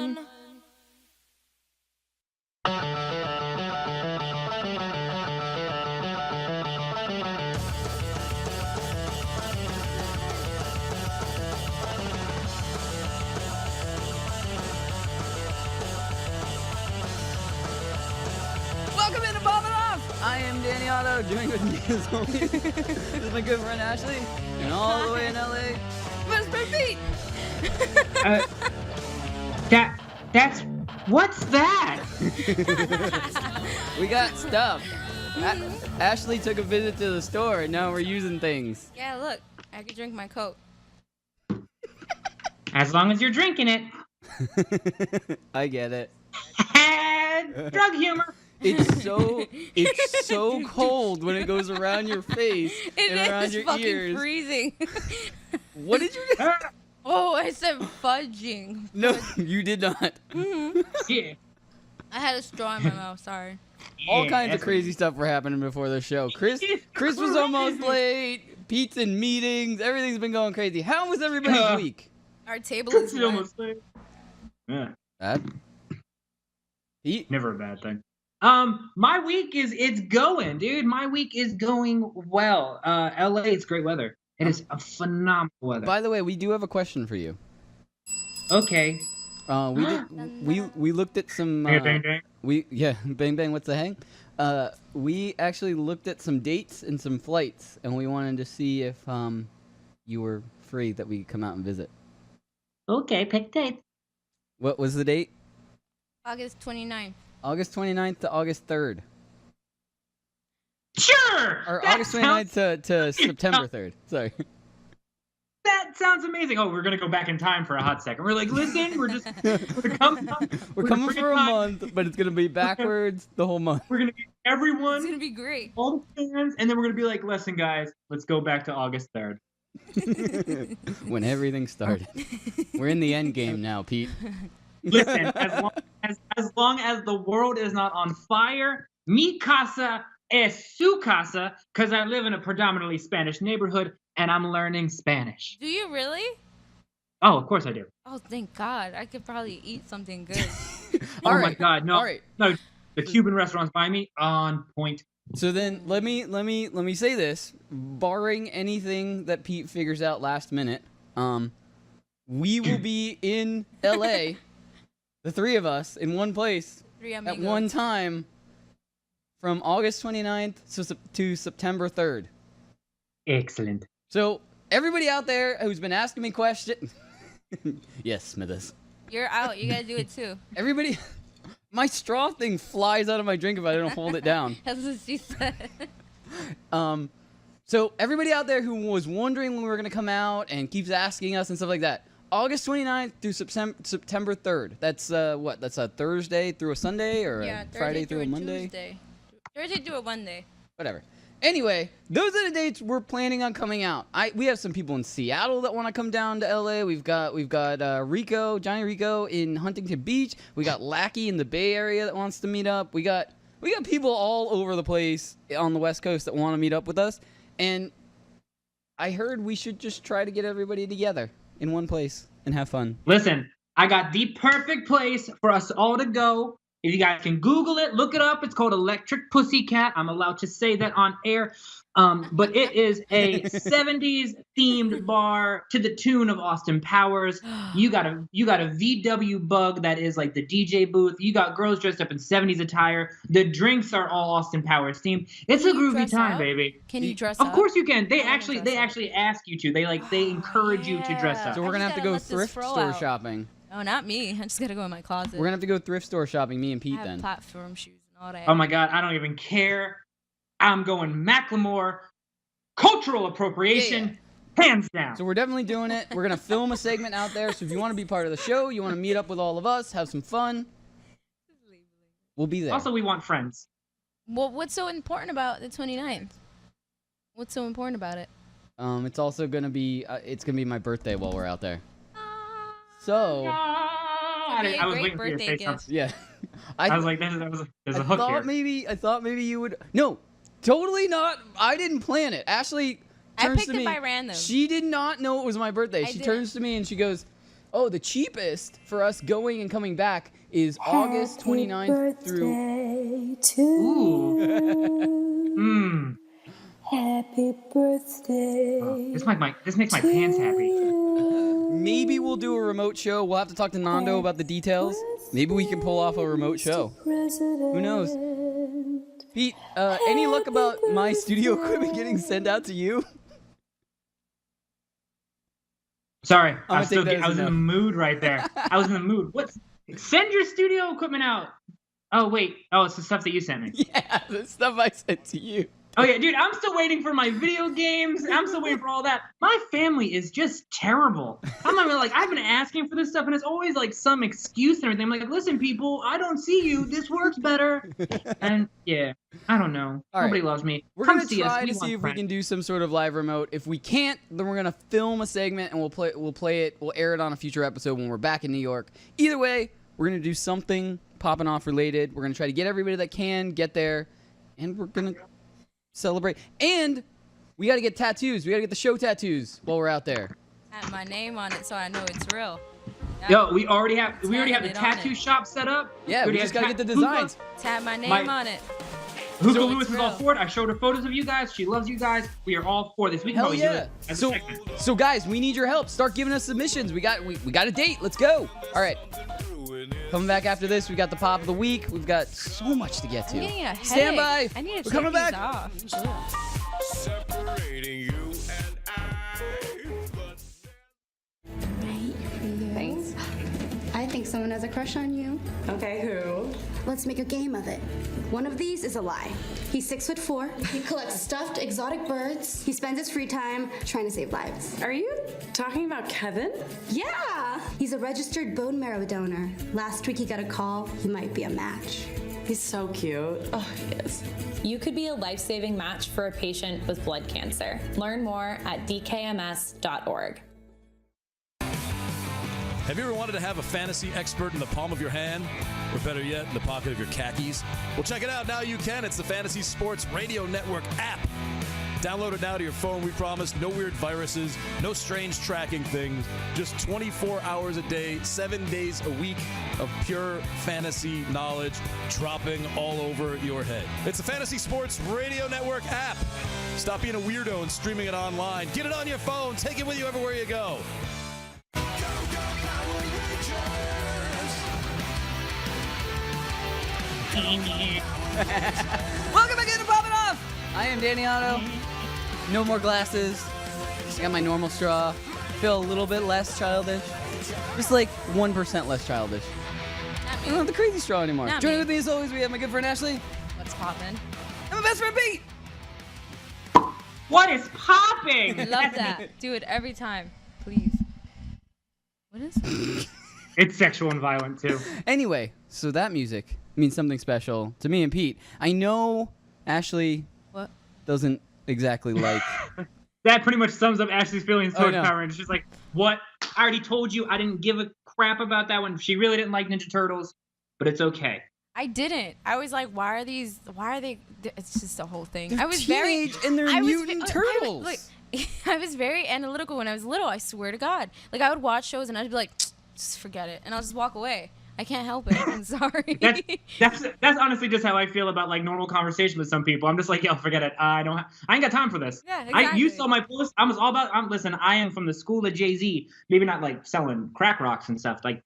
fun. Welcome into Poppin Off! I am Danny Otto, doing with me as always. This is my good friend Ashley, and all the way in LA, Best Friend Pete! What's that? We got stuff. Ashley took a visit to the store, and now we're using things. Yeah, look, I could drink my Coke. As long as you're drinking it. I get it. Drug humor. It's so cold when it goes around your face and around your fucking ears. Freezing. What did you do? Oh, I said fudging. No, you did not. Yeah. I had a straw in my mouth, sorry. All kinds of crazy stuff were happening before the show. Chris was almost late. Pete's in meetings. Everything's been going crazy. How was everybody's week? Our table is wet. Almost late. Yeah. Bad? Pete? Never a bad thing. My week it's going, dude. My week is going well. LA, it's great weather. It is a phenomenal weather. By the way, we do have a question for you. Okay. We looked at some Bang, bang bang, what's the hang? We actually looked at some dates and some flights, and we wanted to see if you were free that we could come out and visit. Okay, pick date. What was the date? August 29th. August 29th to August 3rd. Sure. Or August 29th to September 3rd. Sorry. That sounds amazing. Oh, we're gonna go back in time for a hot second. We're like, listen, we're coming for a month, but it's gonna be backwards the whole month. We're gonna be everyone. It's gonna be great. All the fans, and then we're gonna be like, listen, guys, let's go back to August 3rd. When everything started. We're in the end game now, Pete. Listen, as long as the world is not on fire, mi casa es su casa, because I live in a predominantly Spanish neighborhood, and I'm learning Spanish. Do you really? Oh, of course I do. Oh, thank God. I could probably eat something good. My God, no. All right. No, the Cuban restaurants by me, on point. So then let me say this, barring anything that Pete figures out last minute, we will be in LA, the three of us in one place at one time from August 29th to September 3rd. Excellent. So everybody out there who's been asking me questions, yes, Smithers. You're out. You gotta do it too. Everybody, my straw thing flies out of my drink if I don't hold it down. That's what she said. So everybody out there who was wondering when we were going to come out and keeps asking us and stuff like that, August 29th through September 3rd. That's what? That's a Thursday through a Sunday or a Friday through a Monday? Tuesday. Thursday through a Monday. Whatever. Anyway, those are the dates we're planning on coming out. We have some people in Seattle that want to come down to LA. We've got Johnny Rico in Huntington Beach. We got Lackey in the Bay Area that wants to meet up. We got people all over the place on the West Coast that want to meet up with us. And I heard we should just try to get everybody together in one place and have fun. Listen, I got the perfect place for us all to go. If you guys can Google it, look it up. It's called Electric Pussycat. I'm allowed to say that on air. But it is a 70s themed bar to the tune of Austin Powers. You got a VW bug that is like the DJ booth. You got girls dressed up in 70s attire. The drinks are all Austin Powers themed. It's a groovy time, baby. Can you dress up? Of course you can. They actually ask you to. They encourage you to dress up. So we're gonna have to go thrift store shopping. Oh, not me. I just gotta go in my closet. We're gonna have to go thrift store shopping, me and Pete, I have then. platform shoes and all that. Oh my God, I don't even care. I'm going Macklemore. Cultural appropriation, hands down. So we're definitely doing it. We're gonna film a segment out there. So if you want to be part of the show, you want to meet up with all of us, have some fun, we'll be there. Also, we want friends. Well, what's so important about the 29th? What's so important about it? It's also gonna be my birthday while we're out there. So. I was waiting for you to say something. Yeah. I was like, there's a hook here. I thought maybe you would. No, totally not. I didn't plan it. Ashley turns to me. I picked it by random. She did not know it was my birthday. She turns to me and she goes, Oh, the cheapest for us going and coming back is August 29th through. Ooh. Happy birthday. Oh, this makes my pants happy. Maybe we'll do a remote show. We'll have to talk to Nando about the details. Maybe we can pull off a remote show. Who knows? Pete, any luck about my studio equipment getting sent out to you? Sorry, I'm I was in the mood right there. I was in the mood. Send your studio equipment out. Oh wait. Oh, it's the stuff that you sent me. Yeah, the stuff I sent to you. Oh yeah, dude, I'm still waiting for my video games. I'm still waiting for all that. My family is just terrible. I'm not even like, I've been asking for this stuff, and it's always like some excuse and everything. I'm like, listen, people, I don't see you. This works better. And yeah, I don't know. Nobody loves me. We're gonna try to see if we can do some sort of live remote. If we can't, then we're gonna film a segment and we'll air it on a future episode when we're back in New York. Either way, we're gonna do something Poppin' Off related. We're gonna try to get everybody that can get there, and we're gonna celebrate. And we got to get tattoos. We got to get the show tattoos while we're out there. Have my name on it so I know it's real. Yo, we already have the tattoo shop set up. Yeah, we just got to get the designs. Tap my name on it. Hookah Lewis is all for it. I showed her photos of you guys. She loves you guys. We are all for this. We can Hell always yeah. do it as a segment. So guys, we need your help. Start giving us submissions. We got a date. Let's go. All right. Coming back after this, we got the pop of the week. We've got so much to get to. I'm getting a headache. Stand by. I need to We're take coming these back. off. Separating you and Thanks. I think someone has a crush on you. Okay, who? Let's make a game of it. One of these is a lie. He's 6'4". He collects stuffed exotic birds. He spends his free time trying to save lives. Are you talking about Kevin? Yeah! He's a registered bone marrow donor. Last week he got a call. He might be a match. He's so cute. Oh, he is. You could be a life-saving match for a patient with blood cancer. Learn more at DKMS.org. Have you ever wanted to have a fantasy expert in the palm of your hand? Or better yet, in the pocket of your khakis? Well, check it out. Now you can. It's the Fantasy Sports Radio Network app. Download it now to your phone. We promise no weird viruses, no strange tracking things, just 24 hours a day, 7 days a week of pure fantasy knowledge dropping all over your head. It's the Fantasy Sports Radio Network app. Stop being a weirdo and streaming it online. Get it on your phone. Take it with you everywhere you go. Welcome back into Poppin' Off. I am Danny Otto. No more glasses. Just got my normal straw. Feel a little bit less childish. Just like 1% less childish. I don't have the crazy straw anymore. Not Joining me. with me as always, we have my good friend Ashley. What's poppin'? And my best friend Pete. What is popping? Love that. Do it every time, please. What is it? It's sexual and violent too. Anyway, so that music means something special to me and Pete. I know Ashley What? doesn't exactly like. That pretty much sums up Ashley's feelings towards no. Power Rangers. She's like, what? I already told you I didn't give a crap about that one. She really didn't like Ninja Turtles, but it's okay. I didn't. I was like, why are they? It's just the whole thing. They're I was very. teenage and they're I was mutant turtles. I was very analytical when I was little. I swear to God. Like I would watch shows and I'd be like, just forget it, and I'll just walk away. I can't help it. I'm sorry. That's honestly just how I feel about like normal conversation with some people. I'm just like, yo, forget it. I ain't got time for this. Yeah, exactly. You saw my post. I was all about. Listen, I am from the school of Jay-Z. Maybe not like selling crack rocks and stuff. Like,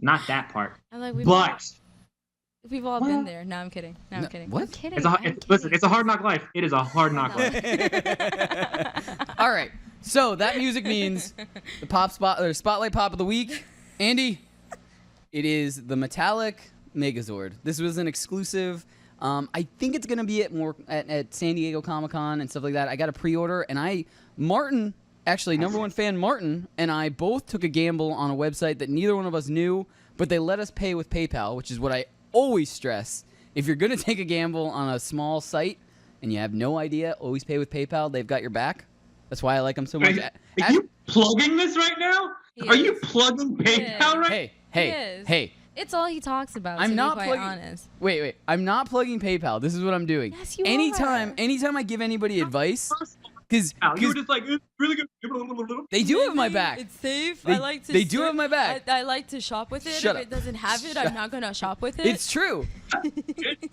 not that part. I'm like, we've all been there. No, I'm kidding. No, I'm kidding. what? I'm kidding. Listen, it's a hard knock life. It is a hard knock life. All right. So that music means the spotlight pop of the week. Andy, it is the Metallic Megazord. This was an exclusive. I think it's gonna be at San Diego Comic-Con and stuff like that. I got a pre-order, and Martin, actually number one fan Martin, and I both took a gamble on a website that neither one of us knew, but they let us pay with PayPal, which is what I always stress. If you're gonna take a gamble on a small site and you have no idea, always pay with PayPal. They've got your back. That's why I like them so much. Are you plugging this right now? He Are you is. plugging PayPal right? Hey. It's all he talks about. I'm to not be quite plugging. honest. Wait. I'm not plugging PayPal. This is what I'm doing. Yes, you anytime are. Anytime I give anybody advice, Because You were just like, it's really good. they do have my back. It's safe. They- I like to. they do have my back. I like to shop with it. Shut if up. it doesn't have it, Shut I'm not gonna shop with it. It's true.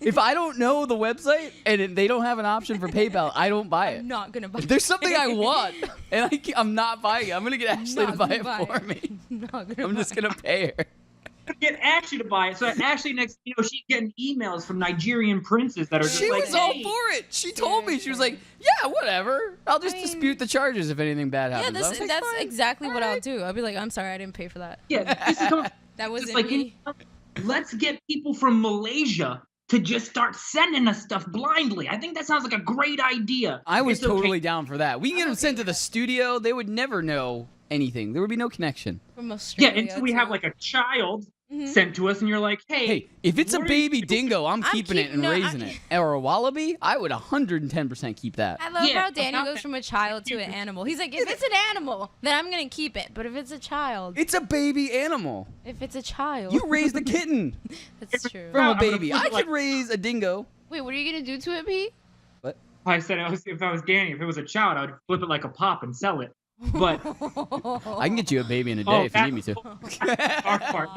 If I don't know the website and they don't have an option for PayPal, I don't buy it. I'm not gonna buy. If there's something I want and I'm not buying it, I'm gonna get Ashley to Not buy gonna it buy for me. Not gonna I'm just buy gonna pay her. Get Ashley to buy it. So Ashley next, she's getting emails from Nigerian princes that are just She like, was all hey. for it. She told me, she was like, yeah, whatever. I'll just dispute the charges if anything bad Yeah, happens. I was like, that's fine. exactly what I'll do. I'll be like, I'm sorry, I didn't pay for that. Yeah, this is coming. That It's wasn't like, me. let's get people from Malaysia to just start sending us stuff blindly. I think that sounds like a great idea. I was It's okay. totally down for that. We can get them sent to the studio. They would never know anything. There would be no connection. From Yeah, Australia. until we have like a child sent to us, and you're like, hey, Hey, if it's a what are you baby dingo, I'm keeping it and no, raising it. Or a wallaby, I would 110% keep that. I love Yeah, how Danny about goes that. from a child to an animal. He's like, if it's an animal, then I'm gonna keep it. But if it's a child, It's a baby animal. if it's a child, You raised a kitten that's true. from a I'm gonna baby. flip I it like- could raise a dingo. Wait, what are you gonna do to it, Pete? What? I said if I was Danny, if it was a child, I'd flip it like a pop and sell it. But I can get you a baby in a day Oh, if you need me to. our part,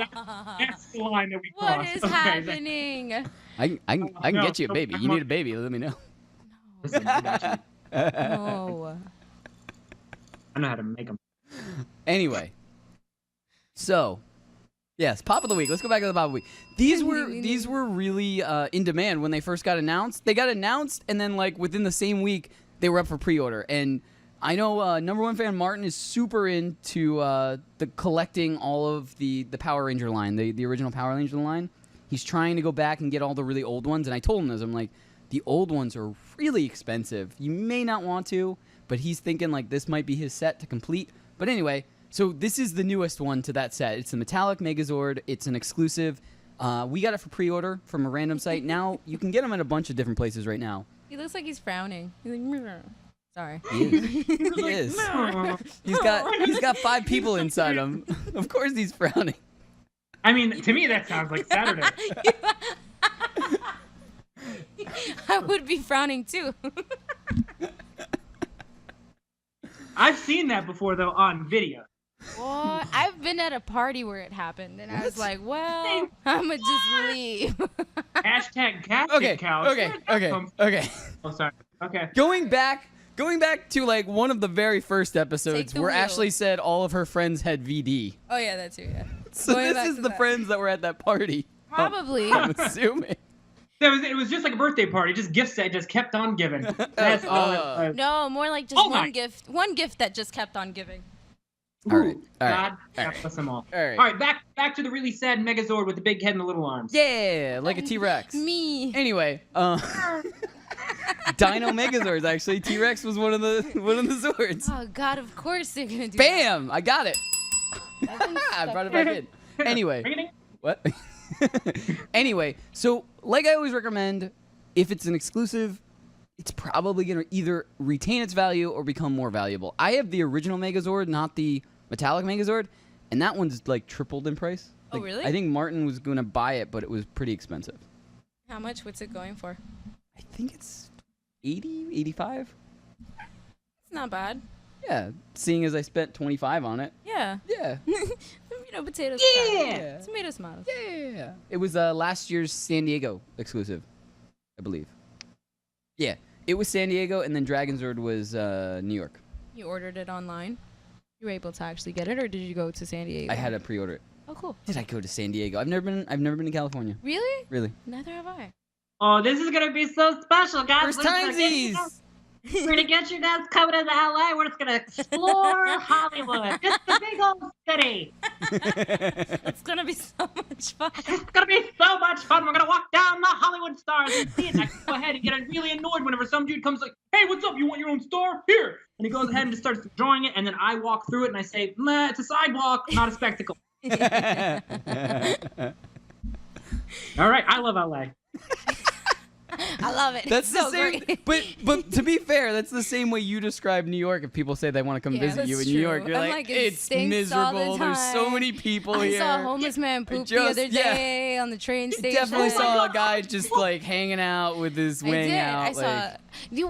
that's the line that we What crossed. is Okay, happening? I can No, get you a no, baby. I'm You not- need a baby, let me know. Listen, I got you. No. I know how to make them. Anyway, so yes, pop of the week. Let's go back to the pop of the week. These were really in demand when they first got announced. They got announced, and then like within the same week they were up for pre-order. And I know number one fan Martin is super into the collecting all of the Power Ranger line, the original Power Ranger line. He's trying to go back and get all the really old ones, and I told him this. I'm like, the old ones are really expensive. You may not want to, but he's thinking like this might be his set to complete. But anyway, so this is the newest one to that set. It's the Metallic Megazord. It's an exclusive. We got it for pre-order from a random site. Now you can get them at a bunch of different places right now. He looks like he's frowning. He's like, "Meh." Sorry. He is. He's got 5 people inside him. Of course he's frowning. I mean, to me that sounds like Saturday. I would be frowning too. I've seen that before though on video. What? I've been at a party where it happened, and I was like, well, I'm gonna just leave. Hashtag casket Okay. couch. Okay. Oh, sorry. Okay. Going back to like one of the very first episodes Take the where wheel. Ashley said all of her friends had VD. Oh yeah, that too. Yeah. So Going this back is to the that. friends that were at that party. Probably. I'm assuming. It was just like a birthday party. Just gifts that just kept on giving. That's all it was. No, more like just Oh my- one gift that just kept on giving. All right. God bless them all. All right. All right, back to the really sad Megazord with the big head and the little arms. Yeah, like a T-Rex. Me. Anyway, Dino Megazords actually. T-Rex was one of the Zords. Oh God, of course they're gonna do Bam! I got it. that. I brought it back in. Anyway, Ring-a-ding. what? Anyway, so like I always recommend, if it's an exclusive, it's probably gonna either retain its value or become more valuable. I have the original Megazord, not the Metallic Megazord, and that one's like tripled in price. Oh, Like, really? I think Martin was gonna buy it, but it was pretty expensive. How much? What's it going for? I think it's 80, 85. It's not bad. Yeah, seeing as I spent 25 on it. Yeah. Yeah. Potatoes. Yeah. Tomato tomatoes. Yeah. It was last year's Sandiego exclusive, I believe. Yeah, it was San Diego, and then Dragonzord was New York. You ordered it online. You were able to actually get it, or did you go to San Diego? I had to pre-order it. Oh, cool. Did I go to San Diego? I've never been to California. Really? Really. Neither have I. Oh, this is gonna be so special, guys. First timesies. We're gonna get you guys coming into LA. We're just gonna explore Hollywood. It's the big old city. It's gonna be so much fun. It's gonna be so much fun. We're gonna walk down the Hollywood stars and see it. And I can go ahead and get really annoyed whenever some dude comes like, "Hey, what's up? You want your own star? Here!" And he goes ahead and just starts drawing it, and then I walk through it and I say, "Meh, it's a sidewalk, not a spectacle." All right, I love LA. I love it. That's It's so the same. great. But to be fair, that's the same way you describe New York. If people say they want to come Yeah, visit you in that's New York, true. you're I'm like, it it's stinks all the miserable. There's so time. many people I here. saw a homeless man poop the Just- other day on the train station. Definitely Oh my saw a God. guy just like hanging out with his I wing did. out. I like, saw the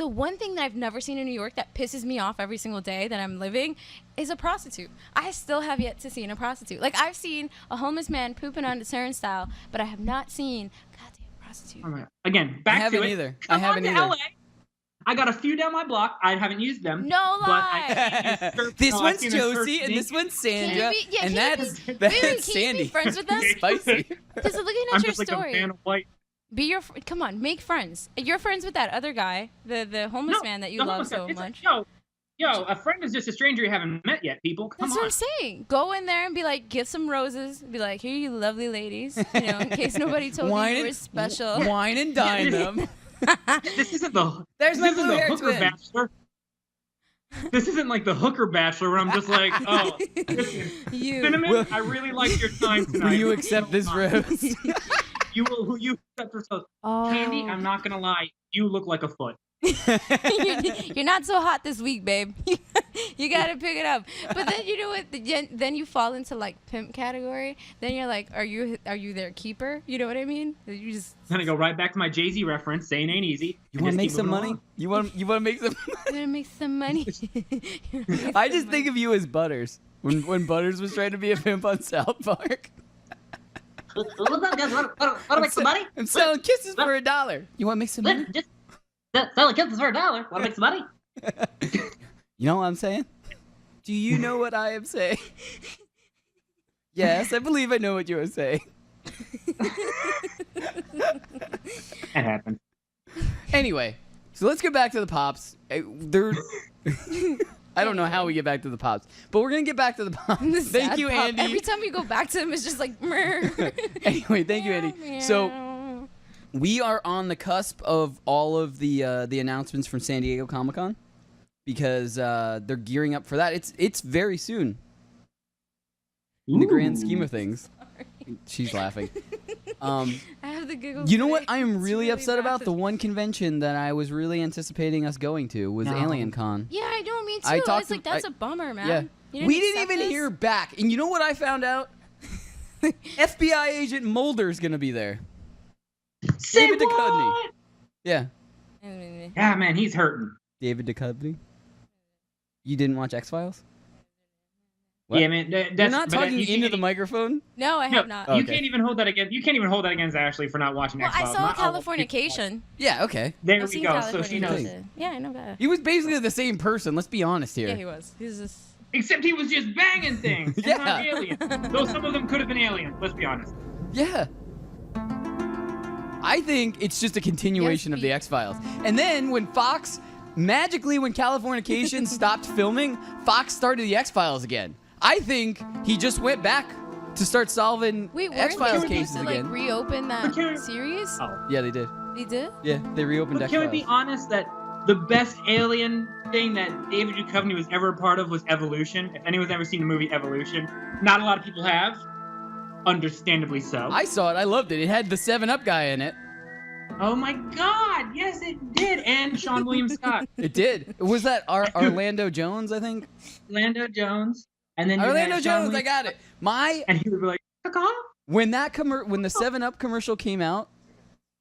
one thing that I've never seen in New York that pisses me off every single day that I'm living is a prostitute. I still have yet to see a prostitute. Like I've seen a homeless man pooping on the turnstile, but I have not seen a goddamn prostitute. Oh my God. Again, back I haven't to it. either. Come I haven't on to either. LA. I got a few down my block. I haven't used them. No But lie. This I've one's seen a surf Josie and thing. this one's Can Sandra, you be- yeah, and can you that's be- that's Really, can you Sandy. be friends with us? Spicy. Because looking I'm at your just like a story, fan of white. be your come on, make friends. You're friends with that other guy, the homeless man that you the love homeless so guy. It's much. like, yo, a friend is just a stranger you haven't met yet, people. Come That's on. what I'm saying. Go in there and be like, get some roses. Be like, here, you lovely ladies. You know, in case nobody told you you were special. Wine and dine them. This isn't the There's my this isn't blue the hair hooker twin. bachelor. This isn't like the hooker bachelor where I'm just like, oh, listen, You. Cinnamon, Will- I really like your time tonight. Will you accept this rose? Will you accept this rose? Oh. Candy, I'm not gonna lie, you look like a foot. You're not so hot this week, babe. You gotta pick it up. But then you know what? Then you fall into like pimp category. Then you're like, are you their keeper? You know what I mean? You just Then I go right back to my Jay-Z reference, saying ain't easy. You and want to just make keep some moving money? along. You want to make some? gonna make some money. I just think of you as Butters when Butters was trying to be a pimp on South Park. What's up, guys? Want to make some money? I'm selling kisses for $1. You want to make some money? Just selling kisses for $1. Want to make some money? You know what I'm saying? Do you know what I am saying? Yes, I believe I know what you are saying. That happened. Anyway, so let's get back to the pops. I don't know how we get back to the pops, but we're gonna get back to the pops. The Thank sad you, pop. Andy. Every time we go back to him, it's just like. Anyway, thank you, Andy. So we are on the cusp of all of the announcements from San Diego Comic-Con because they're gearing up for that. It's very soon. In the grand scheme of things. She's laughing. I have the giggles. You know what today. I am It's really upset about? bad. The one convention that I was really anticipating us going to was No. Alien Con. Yeah, I know, me too. I I talked was like, to- that's I- a bummer, man. Yeah. You We didn't accept even this? hear back. And you know what I found out? FBI agent Mulder's going to be there. Say David Duchovny. what? Yeah. Yeah, man, he's hurting. David Duchovny. You didn't watch X-Files? What? Yeah, man. That's, You're not but talking you into can't the microphone? No, I No, have not. Oh. You Okay. can't even hold that against. You can't even hold that against Ashley for not watching Well, I X-Files. saw Not all people watch. Californication. Yeah, okay. There I've we seen go. So she knows. Californication. Yeah, I know that. He was basically the same person, let's be honest here. Yeah, he was. He's just. Except he was just banging things. And Yeah. not aliens. Though some of them could have been aliens. Let's be honest. Yeah. I think it's just a continuation Yes, of the X-Files. And then when Fox, magically when Californication stopped filming, Fox started the X-Files again. I think he just went back to start solving Wait, weren't X-Files they cases supposed to like again. reopen that can- series? Oh. Yeah, they did. They did? Yeah, they reopened But can we X-Files. be honest that the best alien thing that David Duchovny was ever a part of was Evolution? If anyone's ever seen the movie Evolution, not a lot of people have. Understandably so. I saw it. I loved it. It had the 7-Up guy in it. Oh my God! Yes, it did. And Sean William Scott, It did. Was that Orlando Jones, I think? Orlando Jones, and then you Orlando had Sean Jones, I William- got it. And he would be like, "Caw." When the 7-Up commercial came out,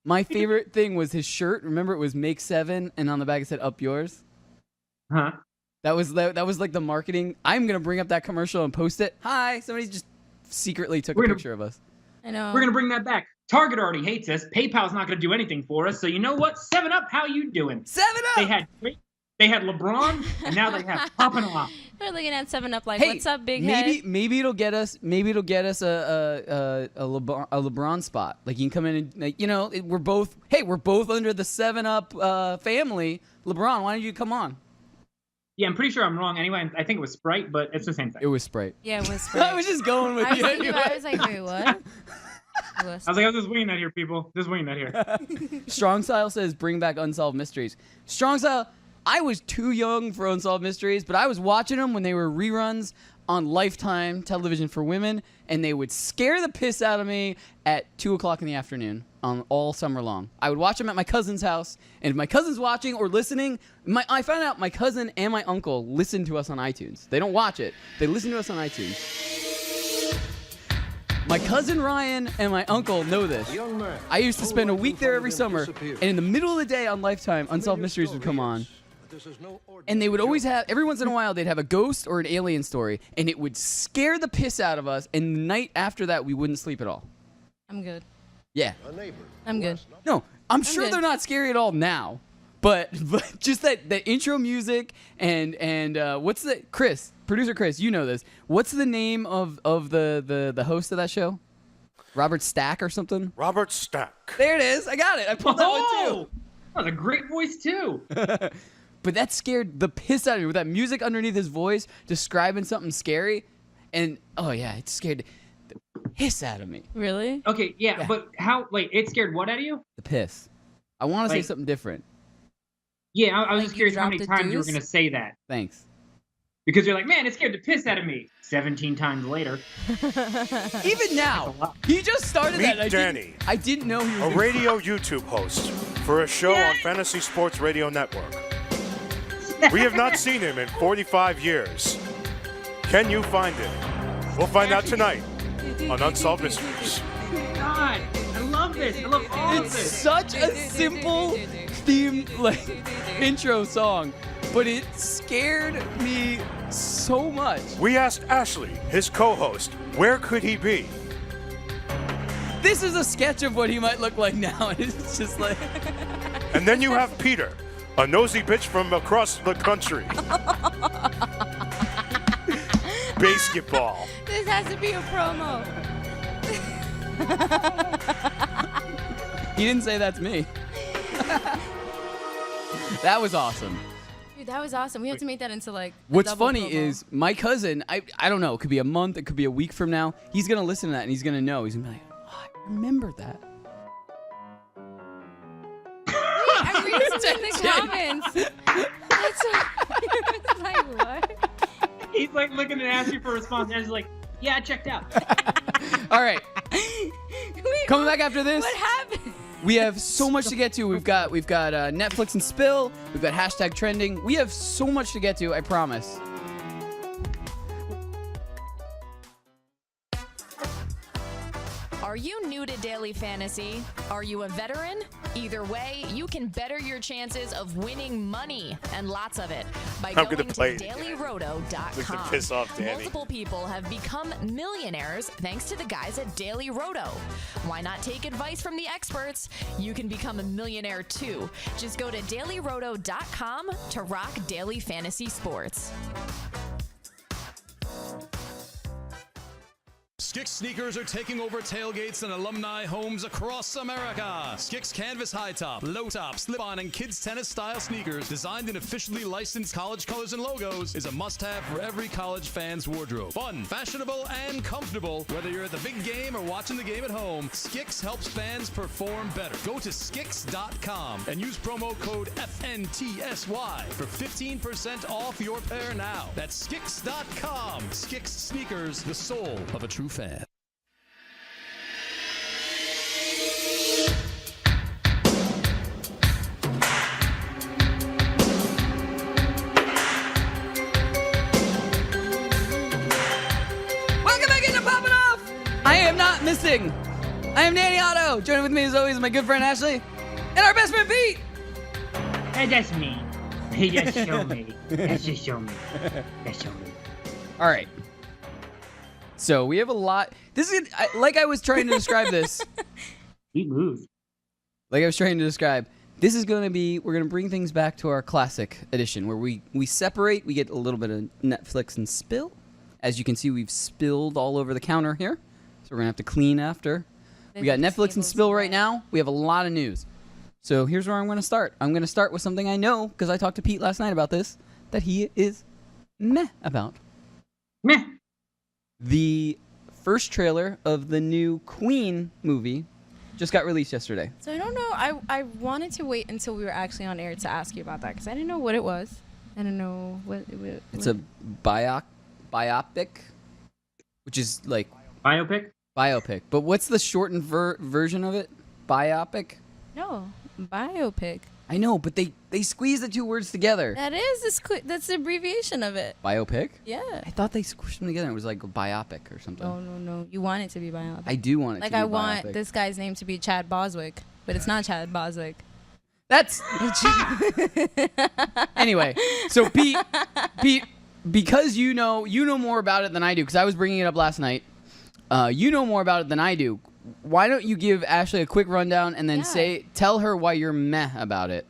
my favorite thing was his shirt. Remember, it was Make 7, and on the back it said Up Yours. Huh? That was like the marketing. I'm gonna bring up that commercial and post it. Hi, somebody just secretly took We're a gonna- picture of us. I know. We're gonna bring that back. Target already hates us. PayPal's not gonna do anything for us. So you know what? 7-Up, how you doing? 7-Up. They had LeBron, and now they have Poppin Off. We're looking at 7-Up like, Hey, what's up, big maybe head? maybe it'll get us a LeBron spot. Like you can come in and like, you know we're both under the 7-Up family. LeBron, why don't you come on? Yeah, I'm pretty sure I'm wrong. Anyway, I think it was Sprite, but it's the same thing. It was Sprite. Yeah, it was. I was just going with I was, you. thinking Anyway. about it, I was like, wait, what? It was- I was like, I'm just winging that here, people. Just winging that here. Strong Style says bring back Unsolved Mysteries. Strong Style, I was too young for Unsolved Mysteries, but I was watching them when they were reruns on Lifetime television for women, and they would scare the piss out of me at 2 o'clock in the afternoon on all summer long. I would watch them at my cousin's house, and if my cousin's watching or listening, I found out my cousin and my uncle listen to us on iTunes. They don't watch it. They listen to us on iTunes. My cousin Ryan and my uncle know this. I used to spend a week there every summer, and in the middle of the day on Lifetime, Unsolved Mysteries would come on. And they would always have, every once in a while, they'd have a ghost or an alien story, and it would scare the piss out of us, and the night after that, we wouldn't sleep at all. I'm good. Yeah. I'm good. No, I'm sure good. they're not scary at all now, but just that intro music and what's the, producer Chris, you know this. What's the name of the host of that show? Robert Stack or something? Robert Stack. There it is. I got it. I pulled that one too. That was a great voice too. But that scared the piss out of me with that music underneath his voice describing something scary. And, oh, yeah, it scared the piss out of me. Really? Okay, yeah, but how, wait, it scared what out of you? The piss. I want to say Like- something different. Yeah, I was Like just you curious how dropped many a times you were deuce? going to say that. Thanks. Because you're like, man, it scared the piss out of me. 17 times later. Even now, he just started Meet that. and Danny. I didn't know he was A gonna- radio YouTube host for a show on Fantasy Sports Radio Network. We have not seen him in 45 years. Can you find him? We'll find out tonight on Unsolved Mysteries. God, I love this. I love all of It's this. such a simple theme, intro song, but it scared me so much. We asked Ashley, his co-host, where could he be? This is a sketch of what he might look like now, and it's just like... And then you have Peter, a nosy bitch from across the country. Basketball. This has to be a promo. He didn't say that to me. That was awesome. Dude, that was awesome. We have to make that into like. a What's double funny promo. is my cousin, I don't know, it could be a month, it could be a week from now. He's going to listen to that and he's going to know. He's going to be like, oh, I remember that. I'm reading in the comments. It's like what? He's like looking at Ashley for a response, and Ashley's like, yeah, I checked out. All right. Wait, Coming back after this. What happened? We have so much to get to. We've got Netflix and Spill. We've got hashtag trending. We have so much to get to, I promise. Are you new to Daily Fantasy? Are you a veteran? Either way, you can better your chances of winning money, and lots of it, by I'm going gonna to play it again. dailyroto.com. Just to piss off Danny. Multiple people have become millionaires thanks to the guys at Daily Roto. Why not take advice from the experts? You can become a millionaire too. Just go to dailyroto.com to rock daily fantasy sports. Skix sneakers are taking over tailgates and alumni homes across America. Skix canvas high top, low top, slip-on, and kids tennis style sneakers designed in officially licensed college colors and logos is a must-have for every college fan's wardrobe. Fun, fashionable, and comfortable. Whether you're at the big game or watching the game at home, Skix helps fans perform better. Go to Skix.com and use promo code FNTSY for 15% off your pair now. That's Skix.com. Skix sneakers, the soul of a true fan. Welcome back into Poppin Off! I am not missing. I am Nanny Otto. Joining with me as always is my good friend Ashley and our best friend Pete. Hey, that's me. Hey, just show me. That's just show me. That's show me. All right. So we have a lot. This is like I was trying to describe this. We moved. Like I was trying to describe. This is going to be, we're going to bring things back to our classic edition where we separate. We get a little bit of Netflix and spill. As you can see, we've spilled all over the counter here. So we're going to have to clean after. We got Netflix and spill right now. We have a lot of news. So here's where I'm going to start. I'm going to start with something I know, because I talked to Pete last night about this, that he is meh about. Meh. The first trailer of the new Queen movie just got released yesterday. So I don't know. I wanted to wait until we were actually on air to ask you about that because I didn't know what it was. I didn't know what. It's a biopic, which is like Biopic. But what's the shortened version of it? Biopic. No, biopic. I know, but they squeeze the two words together. That's the abbreviation of it. Biopic? Yeah. I thought they squished them together. It was like a biopic or something. No. You want it to be biopic. I do want it to be I biopic. want this guy's name to be Chad Boswick, but it's not Chad Boswick. That's anyway. So Pete, because you know more about it than I do, because I was bringing it up last night. You know more about it than I do. Why don't you give Ashley a quick rundown and then tell her why you're meh about it?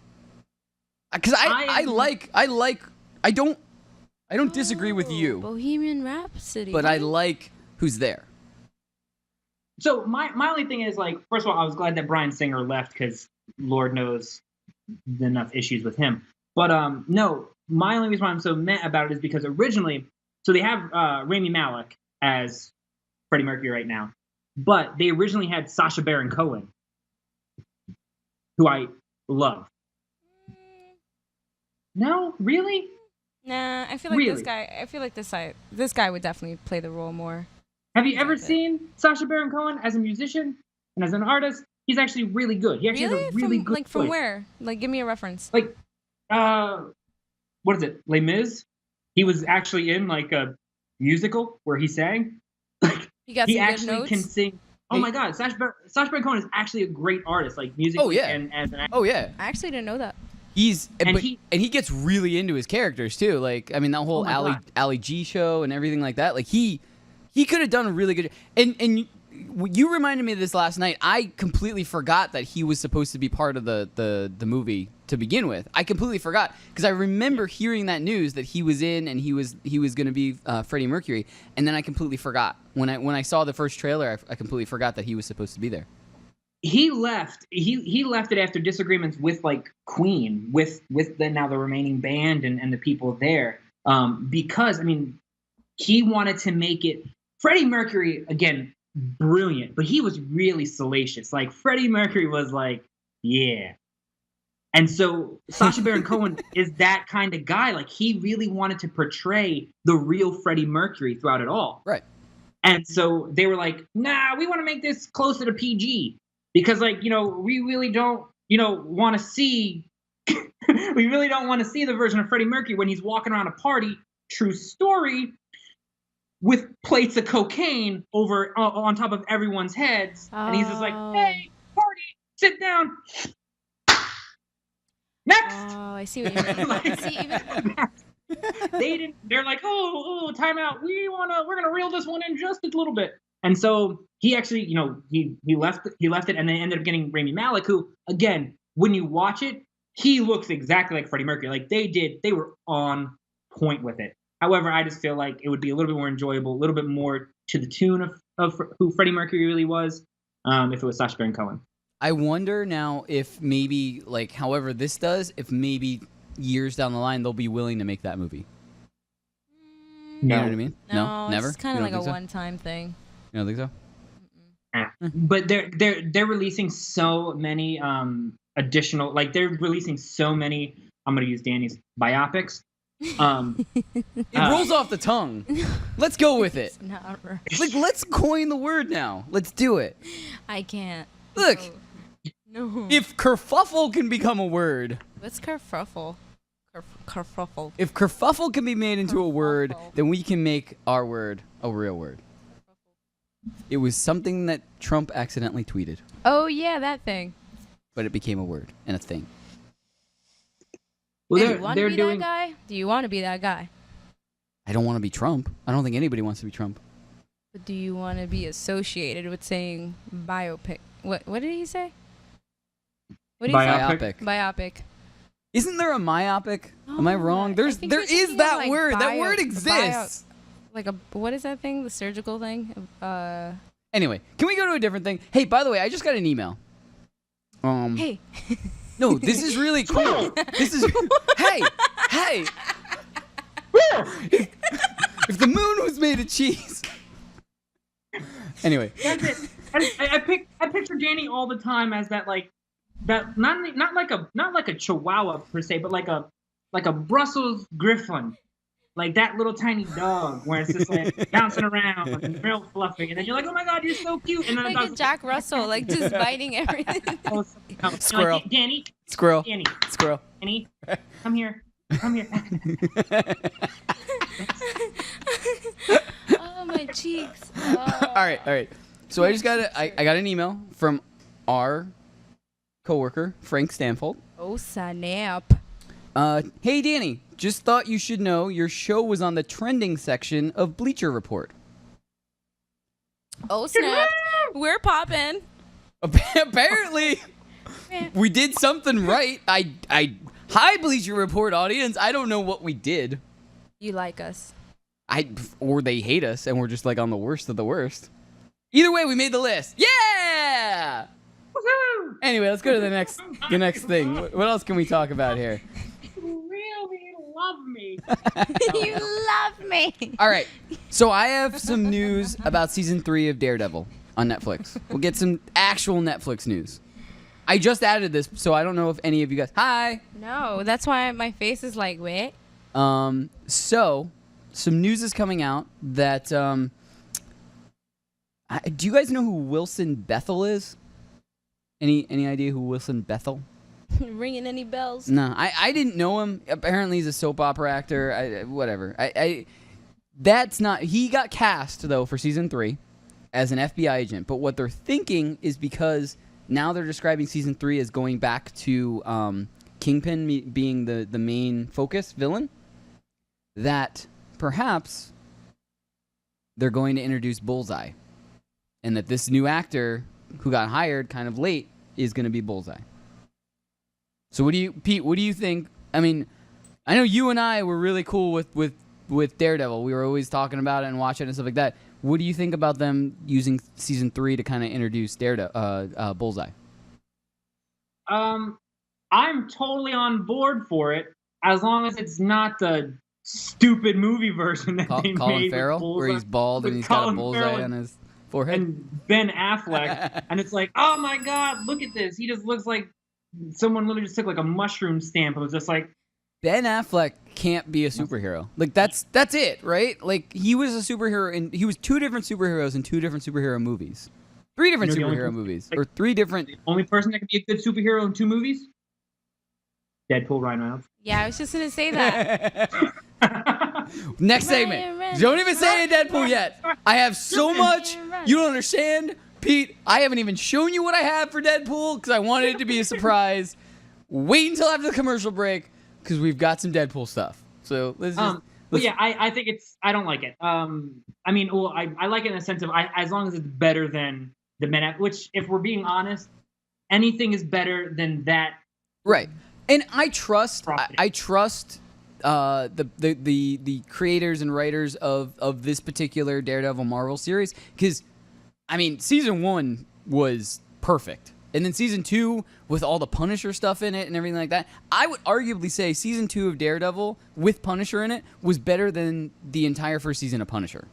Because I don't disagree with you. Bohemian Rhapsody. But I like who's there. So my only thing is, like, first of all, I was glad that Bryan Singer left because Lord knows enough issues with him. But no, my only reason why I'm so meh about it is because originally, so they have Rami Malek as Freddie Mercury right now, but they originally had Sasha Baron Cohen, who I love. No, really? Nah, I feel like this guy would definitely play the role more. Have you ever seen Sasha Baron Cohen as a musician and as an artist? He's actually really good. He actually has a really good voice. From where? Like, give me a reference. Like, what is it? Les Mis? He was actually in like a musical where he sang. You got he some actually good notes? can sing. Oh my God, Sasha Baron Cohen is actually a great artist, like music. Oh yeah. And as an actor. Oh yeah. I actually didn't know that. He gets really into his characters too. Like, I mean, that whole Ali G show and everything like that. Like, he could have done a really good. And you reminded me of this last night. I completely forgot that he was supposed to be part of the movie to begin with. I completely forgot because I remember hearing that news that he was in and he was going to be Freddie Mercury, and then I completely forgot when I saw the first trailer. I completely forgot that he was supposed to be there. He left. He left it after disagreements with like Queen, with the remaining band and the people there, because I mean, he wanted to make it. Freddie Mercury, again, brilliant, but he was really salacious. Like, Freddie Mercury was like, yeah. And so Sasha Baron Cohen is that kind of guy. Like, he really wanted to portray the real Freddie Mercury throughout it all. Right. And so they were like, nah, we want to make this closer to PG. Because, like, we really don't, want to see, we really don't want to see the version of Freddie Mercury when he's walking around a party, true story, with plates of cocaine over on top of everyone's heads. Oh. And he's just like, hey, party, sit down. Next. Oh, I see what you mean. They're like, oh, time out. We're going to reel this one in just a little bit. And so he actually, he left it, and then ended up getting Rami Malek, who, again, when you watch it, he looks exactly like Freddie Mercury. Like, they were on point with it. However, I just feel like it would be a little bit more enjoyable, a little bit more to the tune of who Freddie Mercury really was, if it was Sasha Baron Cohen. I wonder now if maybe, like, however this does, if maybe years down the line they'll be willing to make that movie. No. You know what I mean? No, never. It's kind of like a one-time thing. You don't think so? But they're releasing so many additional, like, they're releasing so many. I'm gonna use Danny's biopics. It rolls off the tongue. Let's go with it. Not right. Like, let's coin the word now. Let's do it. I can't. Look. No. If kerfuffle can become a word. What's kerfuffle? Kerfuffle. If kerfuffle can be made into a word, then we can make our word a real word. It was something that Trump accidentally tweeted. Oh, yeah, that thing. But it became a word and a thing. Well, do you want to be that guy? Do you want to be that guy? I don't want to be Trump. I don't think anybody wants to be Trump. But do you want to be associated with saying biopic? What did he say? What did he say? Biopic. Isn't there a myopic? Oh, am I wrong? There is that like word. That word exists. What is that thing? The surgical thing? Anyway, can we go to a different thing? Hey, by the way, I just got an email. Hey. No, this is really cool. This is hey. If the moon was made of cheese. Anyway. That's it. I picture Danny all the time as that, like, that not like a Chihuahua per se, but like a Brussels Griffon. like that little tiny dog where it's just like bouncing around and real fluffy, and then you're like, oh my god, you're so cute, and then Like the a dog's Jack Russell, like just biting everything. Squirrel. Like, Danny, Squirrel. Danny, Squirrel. Danny, come here. Oh, my cheeks. Oh. All right. So I got an email from our coworker, Frank Stanfold. Oh, snap. Hey, Danny, just thought you should know your show was on the trending section of Bleacher Report. Oh, snap. We're popping. Apparently, we did something right. Hi, Bleacher Report audience. I don't know what we did. You like us. Or they hate us, and we're just like on the worst of the worst. Either way, we made the list. Yeah! Woohoo! Anyway, let's go to the next thing. What else can we talk about here? You really love me. You love me. All right. So I have some news about season 3 of Daredevil on Netflix. We'll get some actual Netflix news. I just added this, so I don't know if any of you guys... Hi! No, that's why my face is like, wait. So, some news is coming out that... do you guys know who Wilson Bethel is? Any idea who Wilson Bethel? Ringing any bells? No, I didn't know him. Apparently, he's a soap opera actor. Whatever. That's not. He got cast though for season 3 as an FBI agent. But what they're thinking is because now they're describing season 3 as going back to Kingpin being the main focus villain. That perhaps they're going to introduce Bullseye, and that this new actor who got hired kind of late is going to be Bullseye. So Pete, what do you think? I mean, I know you and I were really cool with Daredevil. We were always talking about it and watching it and stuff like that. What do you think about them using season 3 to kind of introduce Bullseye? I'm totally on board for it, as long as it's not the stupid movie version that they Colin made Farrell, with where he's bald and he's got a bullseye on his forehead. And Ben Affleck, and it's like, oh my god, look at this. He just looks like someone literally just took like a mushroom stamp. It was just like, Ben Affleck can't be a superhero. Like that's it, right? Like he was a superhero, and he was 2 different superheroes in 2 different superhero movies, 3 different superhero movies, or 3 different. The only person that could be a good superhero in 2 movies, Deadpool, Ryan Reynolds. Yeah, I was just gonna say that. Next segment. Don't even say Deadpool yet. I have so much. You don't understand, Pete. I haven't even shown you what I have for Deadpool because I wanted it to be a surprise. Wait until after the commercial break because we've got some Deadpool stuff. So let's just. Yeah, I think I don't like it. I mean, well, I like it in the sense of as long as it's better than the Men, which, if we're being honest, anything is better than that. Right. And I trust the creators and writers of this particular Daredevil Marvel series, because I mean season 1 was perfect, and then season 2 with all the Punisher stuff in it and everything like that, I would arguably say season 2 of Daredevil with Punisher in it was better than the entire first season of Punisher.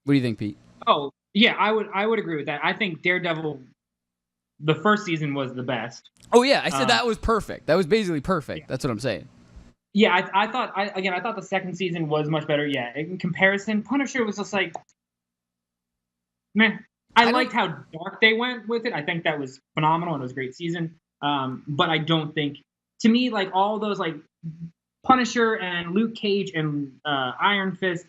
What do you think, Pete? Oh yeah, I would agree with that. I think Daredevil, the first season, was the best. Oh yeah, I said that was perfect. That was basically perfect. Yeah. That's what I'm saying. Yeah, I thought the second season was much better. Yeah, in comparison, Punisher was just like, man. I liked how dark they went with it. I think that was phenomenal and it was a great season. But I don't think, to me, like all those like Punisher and Luke Cage and Iron Fist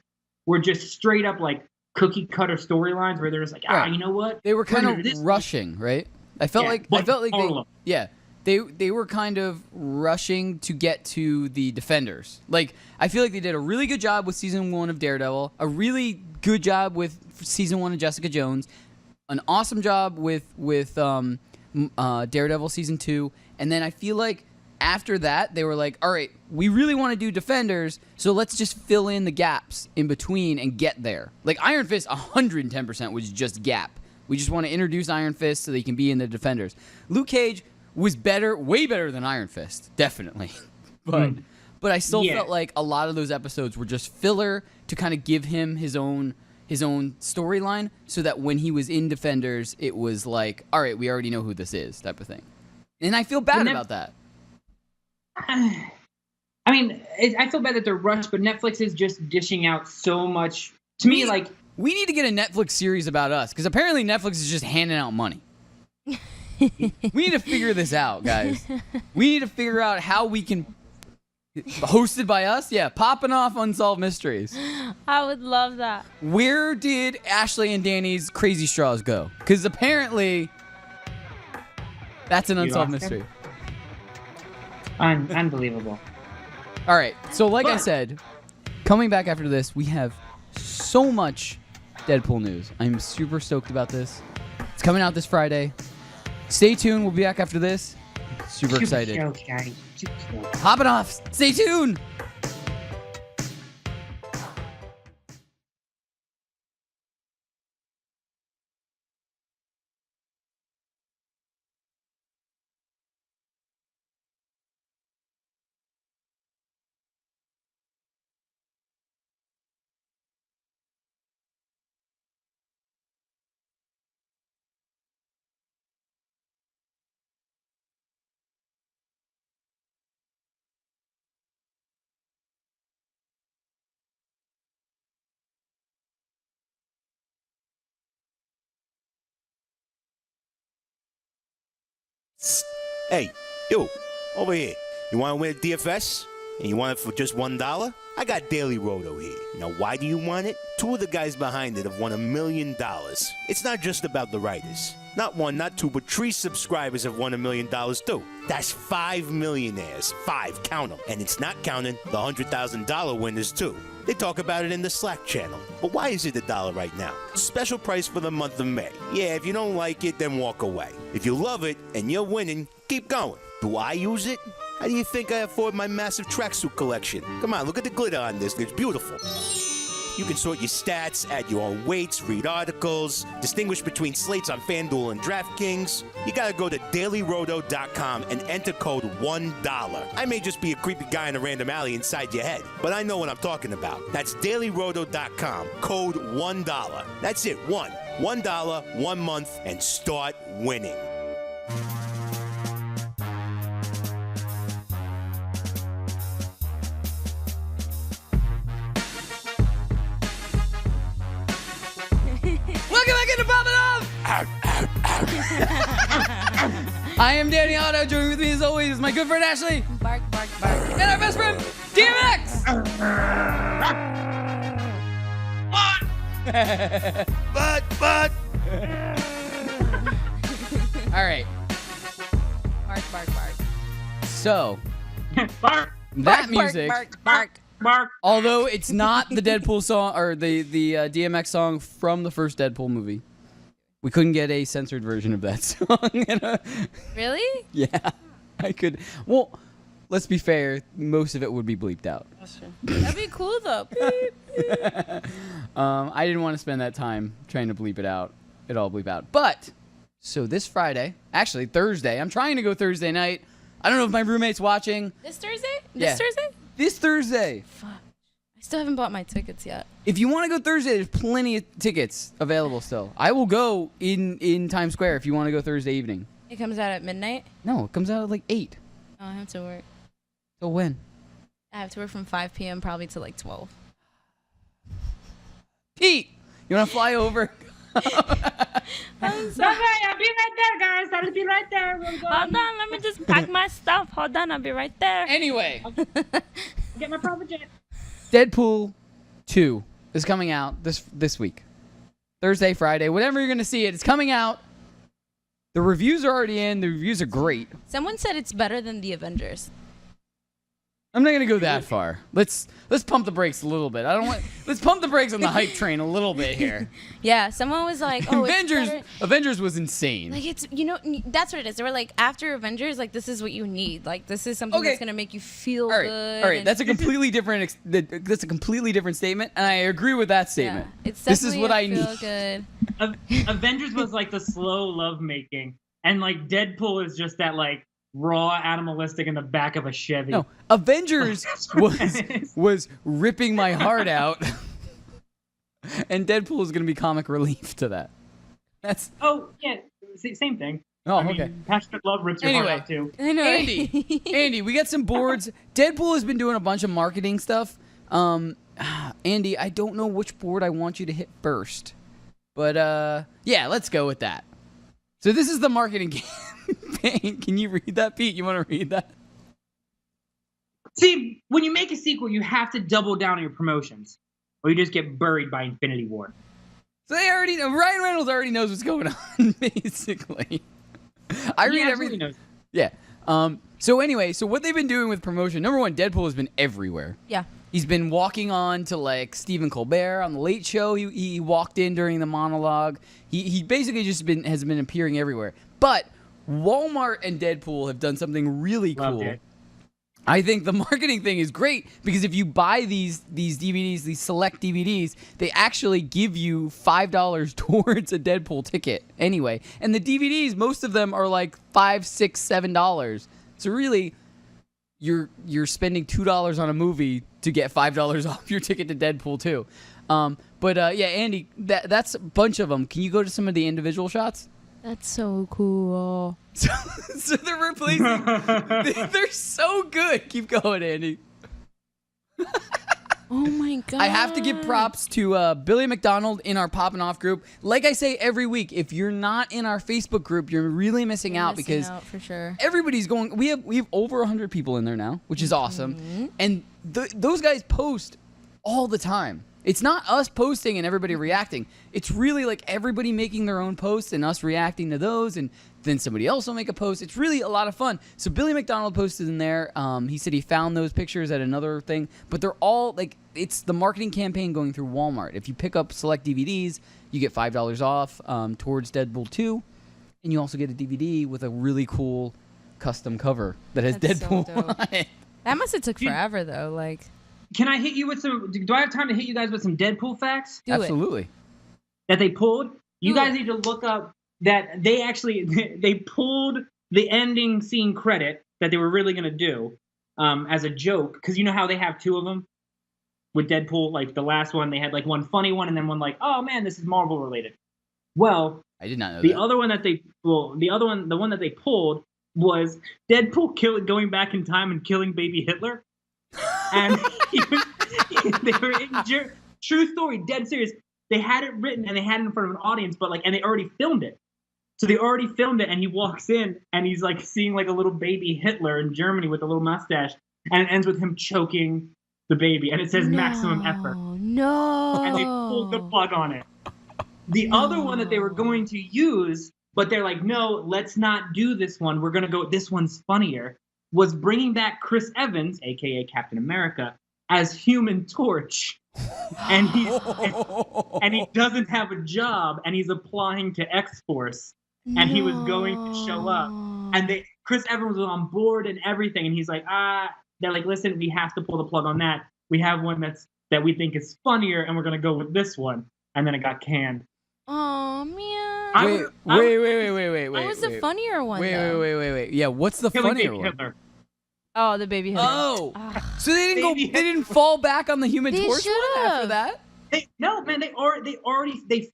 were just straight up like cookie cutter storylines where they're just like, you know what? They were kind of rushing, right? I felt like they were kind of rushing to get to the Defenders. Like I feel like they did a really good job with season 1 of Daredevil, a really good job with season 1 of Jessica Jones, an awesome job with Daredevil season 2, and then I feel like after that they were like, all right, we really want to do Defenders, so let's just fill in the gaps in between and get there. Like Iron Fist 110% was just gap. We just want to introduce Iron Fist so they can be in the Defenders. Luke Cage was better, way better than Iron Fist, definitely. But I still felt like a lot of those episodes were just filler to kind of give him his own storyline, so that when he was in Defenders, it was like, all right, we already know who this is, type of thing. And I feel bad about that. I mean, I feel bad that they're rushed, but Netflix is just dishing out so much. To me, like... We need to get a Netflix series about us, because apparently Netflix is just handing out money. We need to figure this out, guys. We need to figure out how we can... Hosted by us? Yeah, Poppin Off Unsolved Mysteries. I would love that. Where did Ashley and Danny's Crazy Straws go? Because apparently... That's an unsolved mystery. Unbelievable. All right. So like I said, coming back after this, we have so much Deadpool news. I'm super stoked about this. It's coming out this Friday. Stay tuned. We'll be back after this. Super excited. Poppin' off. Stay tuned. Hey, you, over here. You want to win a DFS? And you want it for just $1? I got Daily Roto here. Now, why do you want it? Two of the guys behind it have won $1 million. It's not just about the writers. Not one, not two, but 3 subscribers have won $1 million too. That's 5 millionaires. 5, count them. And it's not counting the $100,000 winners too. They talk about it in the Slack channel. But why is it $1 right now? Special price for the month of May. Yeah, if you don't like it, then walk away. If you love it and you're winning, keep going. Do I use it? How do you think I afford my massive tracksuit collection? Come on, look at the glitter on this. It's beautiful. You can sort your stats, add your own weights, read articles, distinguish between slates on FanDuel and DraftKings. You gotta go to dailyroto.com and enter code $1. I may just be a creepy guy in a random alley inside your head, but I know what I'm talking about. That's dailyroto.com, code $1. That's it, $1, 1 month, and start winning. Welcome back into Poppin' Off! I am Danny Otto. Joining with me as always is my good friend Ashley. Bark, bark, bark. And our best friend, DMX! But. All right. Bark, bark, bark. So, Bark. that music, Bark, bark. Bark. although it's not the Deadpool song or the DMX song from the first Deadpool movie, we couldn't get a censored version of that song. Really? Yeah, I could. Well, let's be fair. Most of it would be bleeped out. That'd be cool though. I didn't want to spend that time trying to bleep it out. It all bleep out. But so this Friday, actually Thursday, I'm trying to go Thursday night. I don't know if my roommate's watching. This Thursday? Yeah. This Thursday? This Thursday. Fuck. I still haven't bought my tickets yet. If you want to go Thursday, there's plenty of tickets available still. I will go in Times Square if you want to go Thursday evening. It comes out at midnight? No, it comes out at like 8. Oh, I have to work. So when? I have to work from 5 p.m. probably to like 12. Pete, you want to fly over? I'm sorry. I'll be right there, guys. I'll be right there. Hold on, let me just pack my stuff. Hold on, I'll be right there. Anyway, Get my private jet. Deadpool 2 is coming out this week. Thursday, Friday, whenever you're going to see it, it's coming out. The reviews are already in. The reviews are great. Someone said it's better than the Avengers. I'm not going to go that far. Let's pump the brakes a little bit. Let's pump the brakes on the hype train a little bit here. Yeah, someone was like, "Oh, Avengers it's better. Avengers was insane. Like it's that's what it is. They were like after Avengers, like this is what you need. Like this is something that's gonna make you feel good. All right. That's a completely different. That's a completely different statement, and I agree with that statement. Yeah, it's this is what I feel need. Good. Avengers was like the slow love making, and like Deadpool is just that like raw animalistic in the back of a Chevy. No, Avengers was ripping my heart out, and Deadpool is going to be comic relief to that. That's oh yeah, same thing. Oh, I mean, okay. Passionate love rips your heart out too. I know. Andy, we got some boards. Deadpool has been doing a bunch of marketing stuff. Andy, I don't know which board I want you to hit first. But, yeah, let's go with that. So this is the marketing campaign. Can you read that, Pete? You want to read that? See, when you make a sequel, you have to double down on your promotions, or you just get buried by Infinity War. So they already know. Ryan Reynolds already knows what's going on, basically. I read everything. Knows. Yeah. So anyway, so what they've been doing with promotion, number one, Deadpool has been everywhere. Yeah. He's been walking on to, like, Stephen Colbert on The Late Show. He walked in during the monologue. He basically just has been appearing everywhere. But Walmart and Deadpool have done something really cool. Loved it. I think the marketing thing is great because if you buy these DVDs, these select DVDs, they actually give you $5 towards a Deadpool ticket anyway. And the DVDs, most of them are like $5, $6, $7. So really, you're spending $2 on a movie to get $5 off your ticket to Deadpool too. Yeah, Andy, that's a bunch of them. Can you go to some of the individual shots? That's so cool. So they're replacing. They're so good. Keep going, Andy. Oh my god! I have to give props to Billy McDonald in our Poppin Off group. Like I say every week, if you're not in our Facebook group, you're really missing out because for sure. Everybody's going. We have over 100 people in there now, which is awesome. And those guys post all the time. It's not us posting and everybody reacting. It's really like everybody making their own posts and us reacting to those, and then somebody else will make a post. It's really a lot of fun. So Billy McDonald posted in there. He said he found those pictures at another thing, but they're all like, it's the marketing campaign going through Walmart. If you pick up select DVDs, you get $5 off towards Deadpool 2, and you also get a DVD with a really cool custom cover that has That's Deadpool so dope. on it. That must have took forever though. Like, Can I hit you with some? Do I have time to hit you guys with some Deadpool facts? Absolutely. That they pulled. You guys need to look up that they actually they pulled the ending scene credit that they were really gonna do as a joke, because you know how they have two of them with Deadpool. Like the last one, they had like one funny one and then one like, oh man, this is Marvel related. Well, I did not know the that. other one that they the one that they pulled was Deadpool going back in time and killing baby Hitler. And they were true story, dead serious. They had it written and they had it in front of an audience, but and they already filmed it. So they already filmed it, and he walks in and he's like seeing like a little baby Hitler in Germany with a little mustache, and it ends with him choking the baby, and it says maximum effort. No. And they pulled the plug on it. The other one that they were going to use, but they're like, no, let's not do this one. We're gonna go. This one's funnier. Was bringing back Chris Evans, aka Captain America, as Human Torch, and he doesn't have a job, and he's applying to X-Force, and he was going to show up, and Chris Evans was on board and everything, and he's like, they're like, listen, we have to pull the plug on that. We have one that we think is funnier, and we're gonna go with this one, and then it got canned. Oh man. Wait. What was the funnier one? Wait. Yeah, what's the Killing funnier baby one? Hitler. Oh, the baby Hitler. Oh, so they didn't fall back on the Human They Torch one after that? No, man, they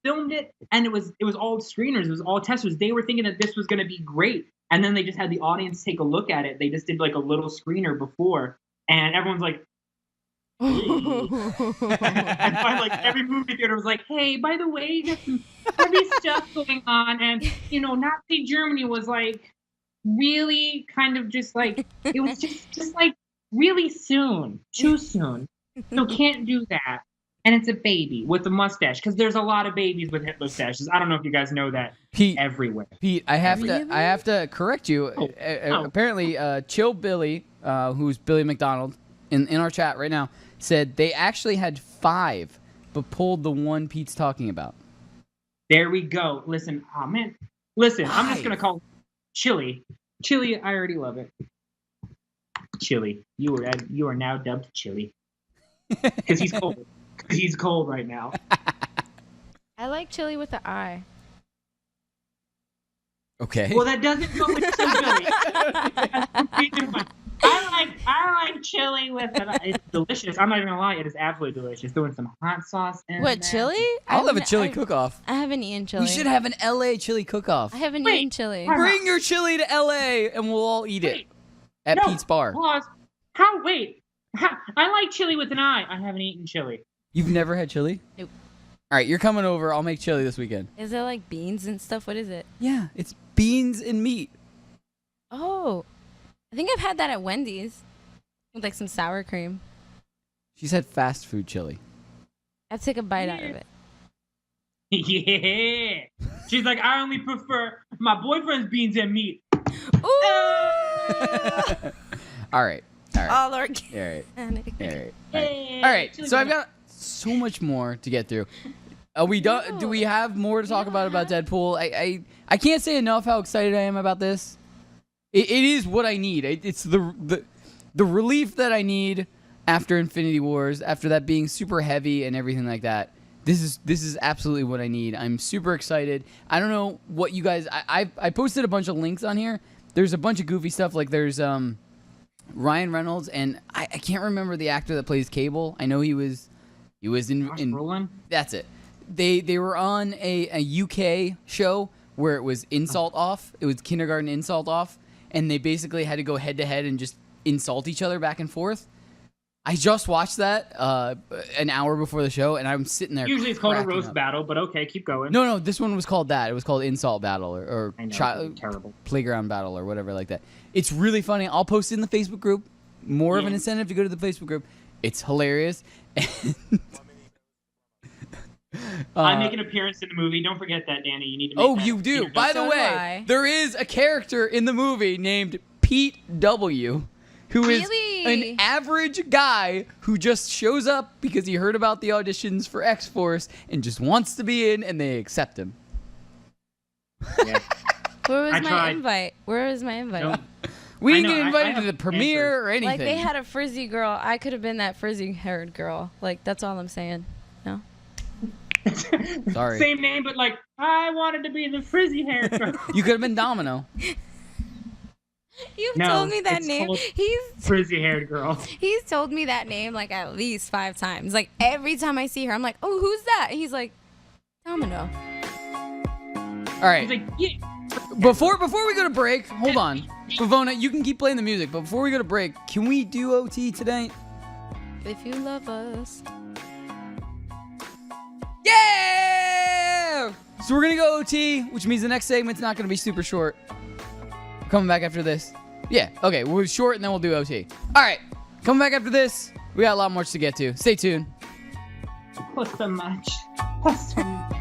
filmed it, and it was all screeners, it was all testers. They were thinking that this was gonna be great, and then they just had the audience take a look at it. They just did like a little screener before, and everyone's like, and by like every movie theater was like, hey, by the way, there's some heavy stuff going on, and Nazi Germany was like really kind of just like, it was just like really soon, too soon, so can't do that. And it's a baby with a mustache, because there's a lot of babies with Hitler mustaches. I don't know if you guys know that. Pete, everywhere. Pete, I have to correct you. Apparently, Chill Billy, who's Billy McDonald, in our chat right now, said they actually had 5, but pulled the one Pete's talking about. There we go. Listen, oh man, listen. I'm just gonna call Chile. Chile, I already love it. Chile, you are now dubbed Chile, because he's cold. He's cold right now. I like chili with the eye. Okay. Well, that doesn't go with Chill Billy. I I like chili with it. It's delicious. I'm not even gonna lie, it is absolutely delicious. Doing some hot sauce in What, there. chili? I'll have a chili cook-off. I haven't eaten chili. We should have an LA chili cook-off. I haven't eaten chili. Bring your chili to LA and we'll all eat it at Pete's Bar. Pause. I like chili with an eye. I haven't eaten chili. You've never had chili? Nope. All right, you're coming over. I'll make chili this weekend. Is it like beans and stuff? What is it? Yeah, it's beans and meat. Oh, I think I've had that at Wendy's with like some sour cream. She said fast food chili. I'd take a bite out of it. Yeah. She's like, I only prefer my boyfriend's beans and meat. Ooh. All right. All organic. All right. So I've got so much more to get through. We don't. Do we have more to talk about Deadpool? I can't say enough how excited I am about this. It is what I need. It's the relief that I need after Infinity Wars, after that being super heavy and everything like that. This is absolutely what I need. I'm super excited. I don't know what you guys. I posted a bunch of links on here. There's a bunch of goofy stuff. Like there's Ryan Reynolds, and I can't remember the actor that plays Cable. I know he was in that's it. They were on a UK show where it was Insult Off. It was Kindergarten Insult Off, and they basically had to go head to head and just insult each other back and forth. I just watched that an hour before the show, and I'm sitting there. Usually it's called a roast battle, but okay, keep going. No, this one was called that. It was called Insult Battle or terrible Playground Battle or whatever like that. It's really funny. I'll post it in the Facebook group. More of an incentive to go to the Facebook group. It's hilarious. I make an appearance in the movie. Don't forget that, Danny. You need to make that. You do. By the way, there is a character in the movie named Pete W., who is an average guy who just shows up because he heard about the auditions for X-Force and just wants to be in, and they accept him. Yeah. Where was my invite? Where was my invite? No. We didn't get invited to the premiere or anything. Like, they had a frizzy girl. I could have been that frizzy-haired girl. Like, that's all I'm saying. No? Sorry. Same name, but like, I wanted to be the frizzy-haired girl. You could have been Domino. You've told me that name. He's frizzy-haired girl. He's told me that name like at least 5 times. Like every time I see her, I'm like, "Oh, who's that?" And he's like, "Domino." All right. Like, yeah. Before we go to break, hold on, Pavona, you can keep playing the music. But before we go to break, can we do OT tonight? If you love us. Yeah! So we're gonna go OT, which means the next segment's not gonna be super short. Coming back after this. Yeah, okay, we'll be short and then we'll do OT. All right, coming back after this. We got a lot more to get to. Stay tuned. What's so much? What's so much?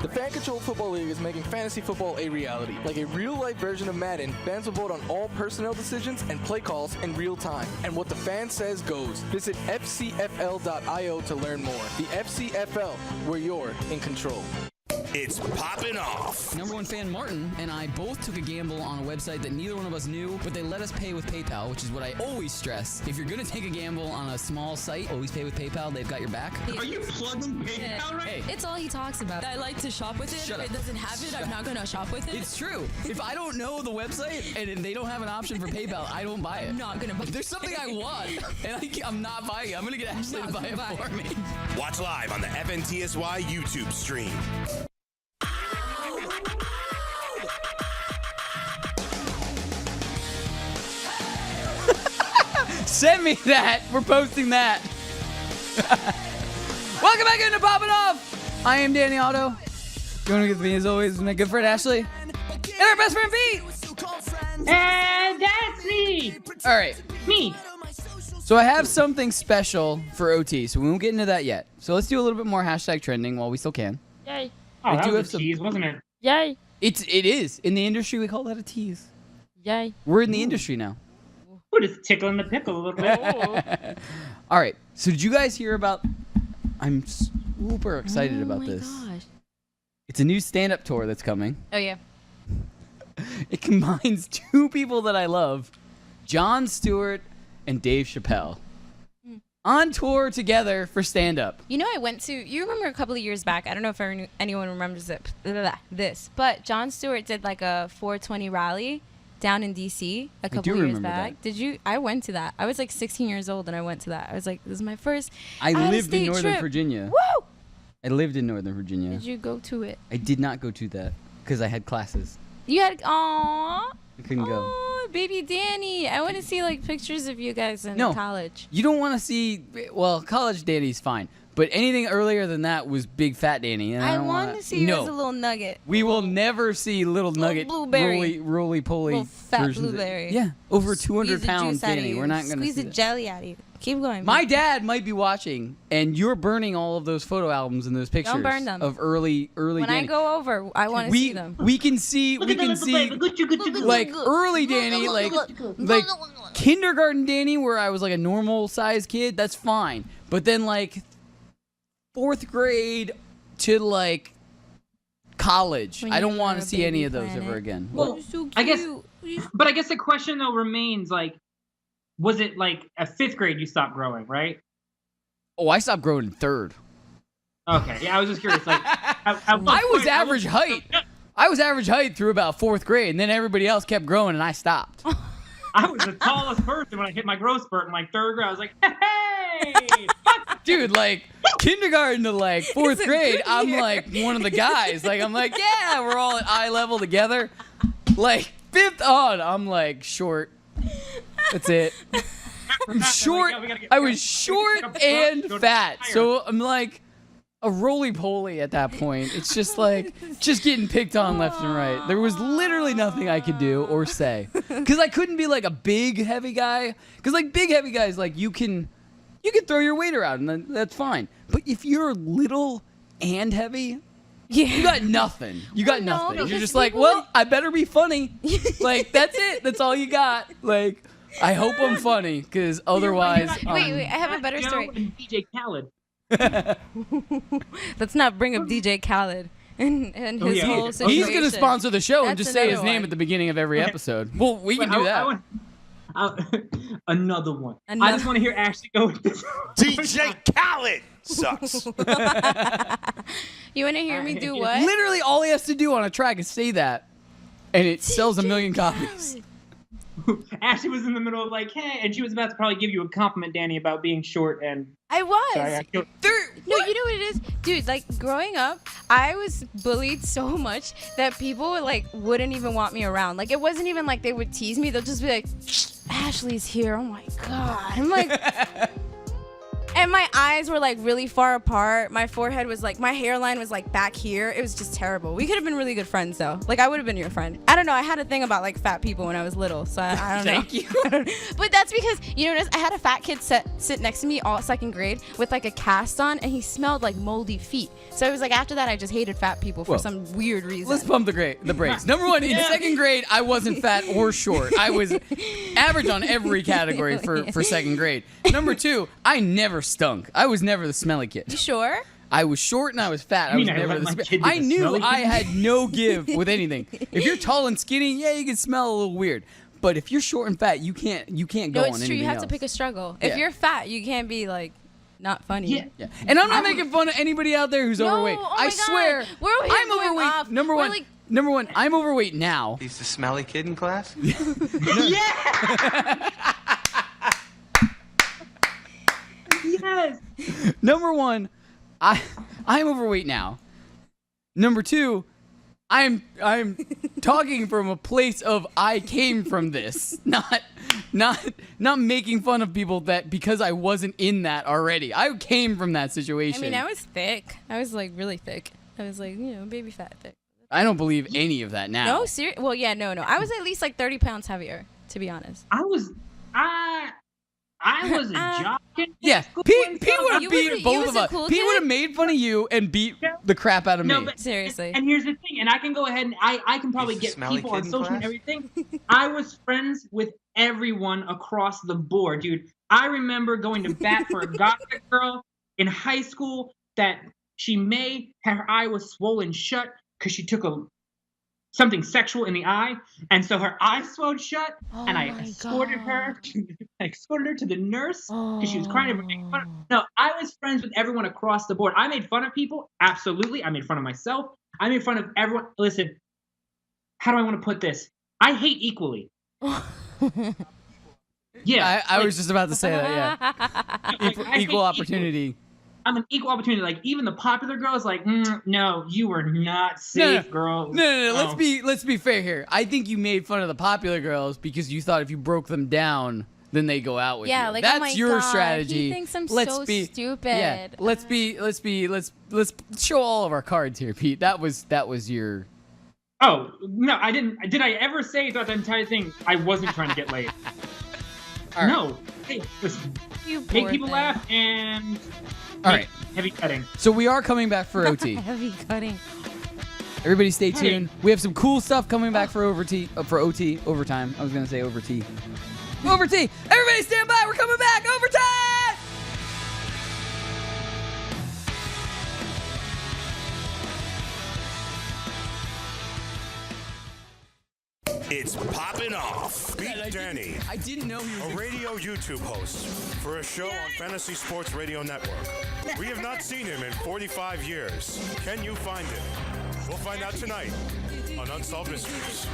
The fan-controlled football league is making fantasy football a reality. Like a real-life version of Madden, fans will vote on all personnel decisions and play calls in real time. And what the fan says goes. Visit fcfl.io to learn more. The FCFL, where you're in control. It's Poppin Off. Number one fan Martin and I both took a gamble on a website that neither one of us knew, but they let us pay with PayPal, which is what I always stress. If you're going to take a gamble on a small site, always pay with PayPal. They've got your back. Are you plugging PayPal right? Hey. It's all he talks about. I like to shop with it. Shut If up. it doesn't have it, I'm not going to shop with it. It's true. If I don't know the website and they don't have an option for PayPal, I don't buy it. I'm not going to buy it. If there's something I want and I'm not buying it, I'm going to get Ashley to buy it for me. Watch live on the FNTSY YouTube stream. Send me that. We're posting that. Welcome back into Poppin Off. I am Danny Otto. Joining with me as always is my good friend Ashley. And our best friend Pete. And that's me. All right. Me. So I have something special for OT, so we won't get into that yet. So let's do a little bit more hashtag trending while we still can. Yay. Oh, that was a tease, wasn't it? Yay. It is. In the industry, we call that a tease. Yay. We're in the industry now. We're just tickling the pickle a little bit. All right. So did you guys hear about... I'm super excited about this. Gosh. It's a new stand-up tour that's coming. Oh, yeah. It combines 2 people that I love, Jon Stewart and Dave Chappelle. on tour together for stand-up. You know, I went to. You remember a couple of years back? I don't know if anyone remembers this, but Jon Stewart did like a 420 rally down in DC a couple of years back. That. Did you? I went to that. I was like 16 years old and I went to that. I was like, this is my first. I lived in Northern Virginia. Woo! I lived in Northern Virginia. Did you go to it? I did not go to that because I had classes. You had. Aww. I couldn't go. Baby Danny. I want to see like pictures of you guys in college. You don't want to see. Well, college Danny's fine, but anything earlier than that was Big Fat Danny. And I want to see you as a little nugget. We will never see little nugget, blueberry, roly poly, little fat blueberry. Yeah, over 200 pounds, Danny. We're not gonna squeeze the jelly out of you. Keep going. My dad might be watching, and you're burning all of those photo albums and those pictures. Don't burn them. Of early When Danny. I go over, I want to see them. We can see like early Danny, like kindergarten Danny, where I was like a normal sized kid. That's fine, but then like 4th grade to like college, I don't want to see any of those ever again. Well, I guess the question though remains like, was it like at 5th grade you stopped growing, right? Oh, I stopped growing in 3rd. Okay, yeah, I was just curious. Like, I was average height. I was average height through about 4th grade, and then everybody else kept growing, and I stopped. I was the tallest person when I hit my growth spurt in like 3rd grade. I was like, hey! Dude, like kindergarten to like 4th grade, I'm like one of the guys. Like I'm like, yeah, we're all at eye level together. Like 5th on, I'm like short. That's it. I'm short. I was short and fat, so I'm like a roly-poly at that point. It's just like just getting picked on left and right. There was literally nothing I could do or say because I couldn't be like a big heavy guy. Because like big heavy guys, like you can throw your weight around and that's fine. But if you're little and heavy, you got nothing. You got nothing. You're just like, well, I better be funny. Like that's it. That's all you got. Like I hope I'm funny because otherwise. Wait, I have a better story. DJ Khaled. Let's not bring up DJ Khaled and his whole situation. He's going to sponsor the show and just say his name at the beginning of every episode. Well, we can do that. Another one. I just want to hear Ashley go with this. DJ Khaled sucks. You want to hear me do what? Literally all he has to do on a track is say that, and it sells 1 million copies. Ashley was in the middle of like, hey, and she was about to probably give you a compliment, Danny, about being short and. I was. Sorry, No, you know what it is, dude. Like growing up, I was bullied so much that people like wouldn't even want me around. Like it wasn't even like they would tease me. They'll just be like, Ashley's here. Oh my god. I'm like. And my eyes were like really far apart. My forehead was like, my hairline was like back here. It was just terrible. We could have been really good friends though. Like I would have been your friend. I don't know. I had a thing about like fat people when I was little. So I don't know. Thank you. But that's because, you notice I had a fat kid sit next to me all 2nd grade with like a cast on and he smelled like moldy feet. So it was like after that I just hated fat people for some weird reason. Let's pump the brakes. Number one, in 2nd grade, I wasn't fat or short. I was average on every category for 2nd grade. Number 2, I never stunk. I was never the smelly kid. You sure? I was short and I was fat. I was never the I knew I had no give with anything. If you're tall and skinny, yeah, you can smell a little weird. But if you're short and fat, you can't go on anything else. No, it's true. You have to pick a struggle. If you're fat, you can't be like not funny. Yeah. And I'm not making fun of anybody out there who's overweight. Oh my I swear, God. I'm overweight. Off. Number one, I'm overweight now. He's the smelly kid in class? Yeah! Yes. Number 1, I'm overweight now. Number 2, I'm talking from a place of I came from this, not making fun of people that because I wasn't in that already. I came from that situation. I mean, I was thick. I was like really thick. I was like, baby fat thick. I don't believe any of that now. No, seriously. Well, yeah, no. I was at least like 30 pounds heavier, to be honest. I was jockey. Yeah, Pete would have beat both of us. Pete would have made fun of you and beat the crap out of me. But, seriously. And here's the thing, and I can go ahead and I can probably get people on social and everything. I was friends with everyone across the board, dude. I remember going to bat for a gothic girl in high school that her eye was swollen shut because she took a something sexual in the eye, and so her eyes swelled shut, and I escorted her. I escorted her to the nurse because she was crying. No, I was friends with everyone across the board. I made fun of people, absolutely. I made fun of myself. I made fun of everyone. Listen, how do I want to put this? I hate equally. Yeah, I was just about to say that. Yeah, equal opportunity. I'm an equal opportunity. Like even the popular girls, like, no, you were not safe, girl. No. Let's be fair here. I think you made fun of the popular girls because you thought if you broke them down, then they go out with you. Yeah, like that's oh my your God, strategy. He thinks I'm let's so be, stupid. Yeah, let's show all of our cards here, Pete. That was your. Oh no, I didn't. Did I ever say throughout the entire thing I wasn't trying to get laid? Right. No. Hey, listen. Make people laugh and. All right. Heavy cutting. So we are coming back for OT. Heavy cutting. Everybody stay tuned. We have some cool stuff coming back for OT, overtime. I was going to say overtime. Overtime. Everybody stand by. We're coming back. Overtime. It's Poppin Off. Beat Danny. I didn't know he was a radio YouTube host for a show on Fantasy Sports Radio Network. We have not seen him in 45 years. Can you find him? We'll find out tonight on Unsolved Mysteries.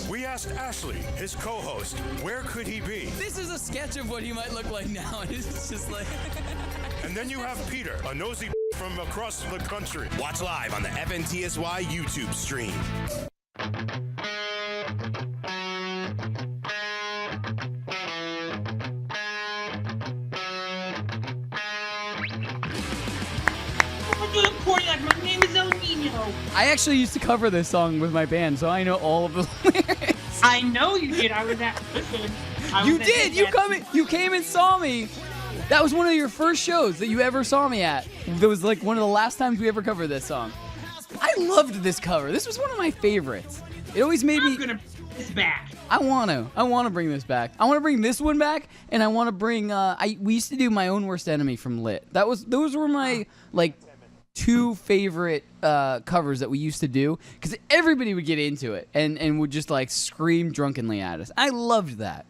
We asked Ashley, his co-host, where could he be? This is a sketch of what he might look like now. It's just like... And then you have Peter, a nosy from across the country. Watch live on the FNTSY YouTube stream. My name is El Nino. I actually used to cover this song with my band, so I know all of the lyrics. I know you did. I was at. Listen, You did. You came and saw me. That was one of your first shows that you ever saw me at. That was like one of the last times we ever covered this song. I loved this cover. This was one of my favorites. It always made me. I'm gonna bring this back. I want to bring this back. I want to bring this one back, and I want to bring. We used to do My Own Worst Enemy from Lit. Those were my like two favorite covers that we used to do because everybody would get into it and would just like scream drunkenly at us. I loved that.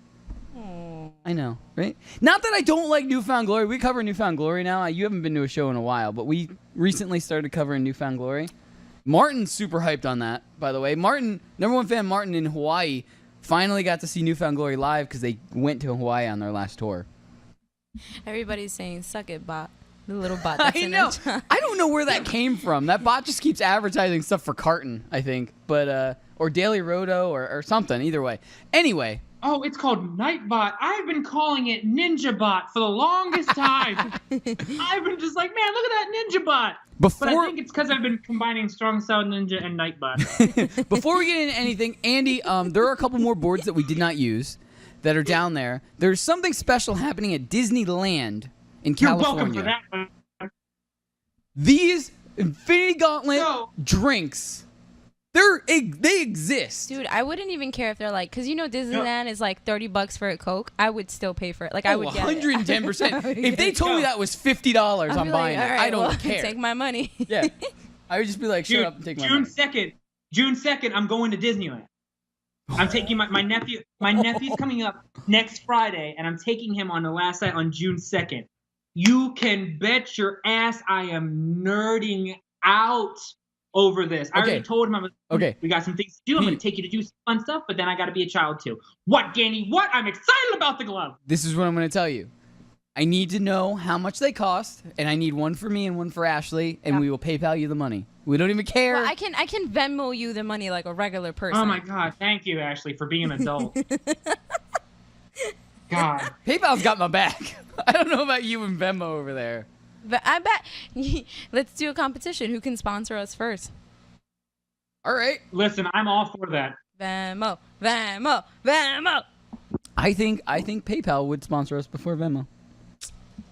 I know, right? Not that I don't like Newfound Glory. We cover Newfound Glory now. You haven't been to a show in a while, but we recently started covering Newfound Glory. Martin's super hyped on that, by the way. Martin, number one fan Martin in Hawaii, finally got to see Newfound Glory live because they went to Hawaii on their last tour. Everybody's saying, suck it, bot. The little bot that's I in know. it. I don't know where that came from. That bot just keeps advertising stuff for Carton, I think. But, or Daily Roto or something, either way. Anyway. Oh, it's called Nightbot. I've been calling it NinjaBot for the longest time. I've been just like, man, look at that NinjaBot. But I think it's because I've been combining Strong Style Ninja and Nightbot. Before we get into anything, Andy, there are a couple more boards that we did not use that are down there. There's something special happening at Disneyland in California. You're welcome for that. These Infinity Gauntlet drinks, they exist. Dude, I wouldn't even care if they're like, because you know Disneyland is like $30 for a Coke. I would still pay for it. Like I would get 110%. If they told me that was $50, I'm buying it. I don't care. Take my money. Yeah, I would just be like, shut up and take my money. June 2nd, I'm going to Disneyland. I'm taking my nephew. My nephew's coming up next Friday, and I'm taking him on the last night on June 2nd. You can bet your ass I am nerding out over this. I already told him we got some things to do. I'm going to take you to do some fun stuff, but then I got to be a child too. What, Danny? What? I'm excited about the glove. This is what I'm going to tell you. I need to know how much they cost, and I need one for me and one for Ashley, and we will PayPal you the money. We don't even care. Well, I can Venmo you the money like a regular person. Oh my God! Thank you, Ashley, for being an adult. God, PayPal's got my back. I don't know about you and Venmo over there. But I bet let's do a competition. Who can sponsor us first? All right. Listen, I'm all for that. Venmo. I think PayPal would sponsor us before Venmo.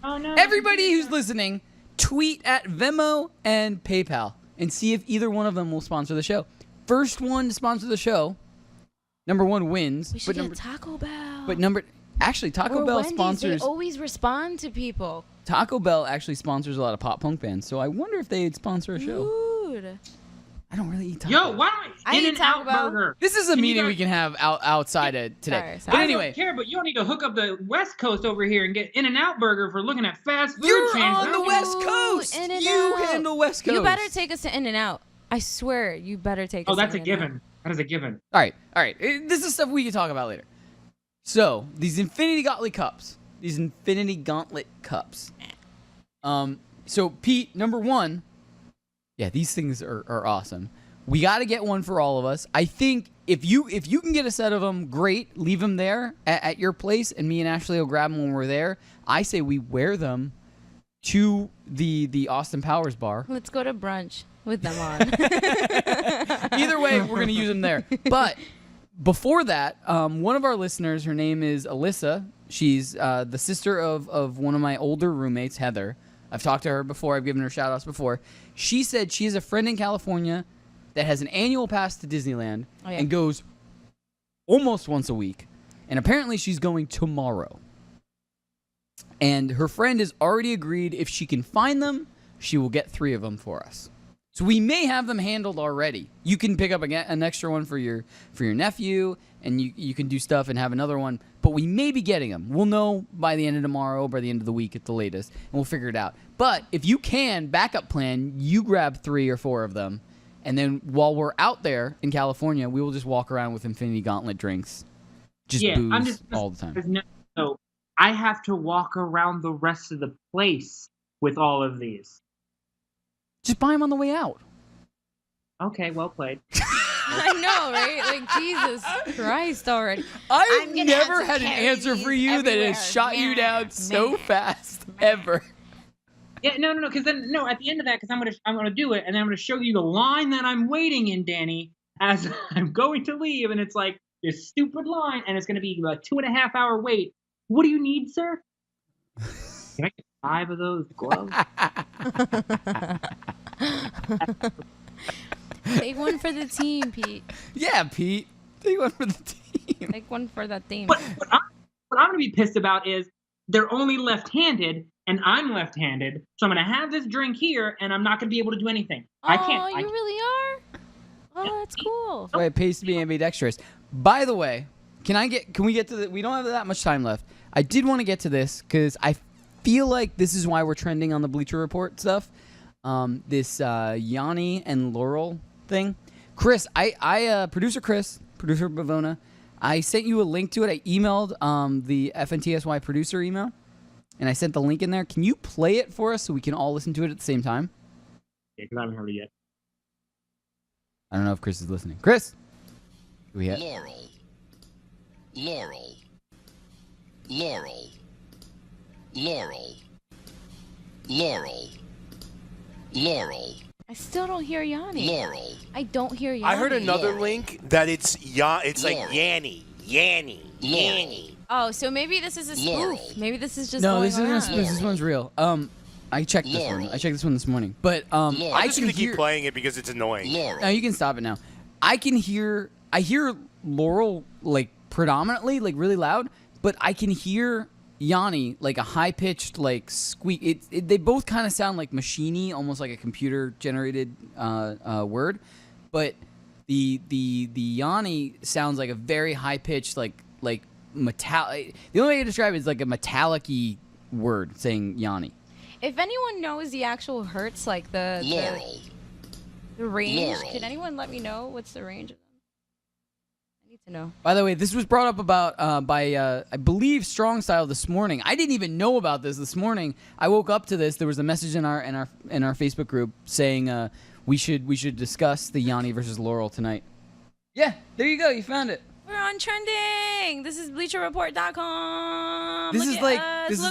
Oh no! Everybody who's listening, tweet at Venmo and PayPal and see if either one of them will sponsor the show. First one to sponsor the show, number one wins. We should get Taco Bell. Actually, Taco or Bell Wendy's, sponsors. They always respond to people. Taco Bell actually sponsors a lot of pop punk bands, so I wonder if they'd sponsor a show. Dude. I don't really eat Taco Yo, Bell. why don't I In eat and Taco Out Bell. Burger? This is a Can you meeting guys- we can have outside of today. Sorry. But I anyway, don't care, but you don't need to hook up the West Coast over here and get In and Out Burger for looking at fast food you're chains. on the Don't West you- Coast. In-N-Out. You handle West Coast. You better take us to In-N-Out. I swear, you better take us. Oh, that's a to In-N-Out. given. That is a given. All right. This is stuff we can talk about later. So these Infinity Gauntlet cups. So Pete, number one, yeah, these things are awesome. We got to get one for all of us. I think if you can get a set of them, great. Leave them there at your place, and me and Ashley will grab them when we're there. I say we wear them to the Austin Powers bar. Let's go to brunch with them on. Either way, we're gonna use them there. But before that, one of our listeners, her name is Alyssa. She's the sister of one of my older roommates, Heather. I've talked to her before. I've given her shout-outs before. She said she has a friend in California that has an annual pass to Disneyland and goes almost once a week. And apparently she's going tomorrow. And her friend has already agreed if she can find them, she will get 3 of them for us. So we may have them handled already. You can pick up an extra one for your nephew, and you can do stuff and have another one. But we may be getting them. We'll know by the end of tomorrow, by the end of the week at the latest, and we'll figure it out. But if you can, backup plan, you grab 3 or 4 of them, and then while we're out there in California, we will just walk around with Infinity Gauntlet drinks. Just booze all the time. So I have to walk around the rest of the place with all of these. Just buy them on the way out. Okay, well played. I know, right? Like, Jesus Christ already. I've never had an answer for you that has shot you down so fast, ever. Yeah, no, because then at the end of that, because I'm gonna do it, and then I'm gonna show you the line that I'm waiting in, Danny, as I'm going to leave, and it's like this stupid line, and it's gonna be a 2.5 hour wait. What do you need, sir? Can I get 5 of those gloves? Take one for the team, Pete. Yeah, Pete. Take one for the team. Take one for the team. But what I'm gonna be pissed about is they're only left-handed, and I'm left-handed, so I'm gonna have this drink here, and I'm not gonna be able to do anything. I can't. You really are? Oh, that's cool. Wait, it pays to be ambidextrous. By the way, can we get to the? We don't have that much time left. I did want to get to this because I feel like this is why we're trending on the Bleacher Report stuff. This Yanny and Laurel thing. Chris, producer Bavona, I sent you a link to it. I emailed the FNTSY producer email, and I sent the link in there. Can you play it for us so we can all listen to it at the same time? Yeah, because I haven't heard it yet. I don't know if Chris is listening. Chris, who we have? Laurel. I still don't hear Yanny. I don't hear Yanny. I heard another link that it's like Yanny. Oh, so maybe this is a spoof. Maybe this is just No, going this isn't a around. spoof. This one's real. I checked this one. I checked this one this morning. But I'm I just can gonna hear. keep playing it because it's annoying. No, you can stop it now. I hear Laurel like predominantly, like really loud, but I can hear Yanny like a high pitched like squeak. They both kind of sound like machiney, almost like a computer generated word, but the Yanny sounds like a very high pitched like metallic. The only way to describe it is like a metallic-y word saying Yanny. If anyone knows the actual hertz, like the range, can anyone let me know what's the range of them? I need to know. By the way, this was brought up about by I believe Strong Style this morning. I didn't even know about this morning. I woke up to this. There was a message in our Facebook group saying we should discuss the Yanny versus Laurel tonight. Yeah, there you go. You found it. We're on trending. This is BleacherReport.com. This is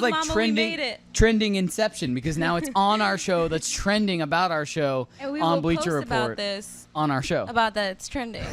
like Mama, trending we made it. trending Inception because now it's on our show. That's trending about our show And we on will Bleacher post Report about this. on our show. About that, it's trending.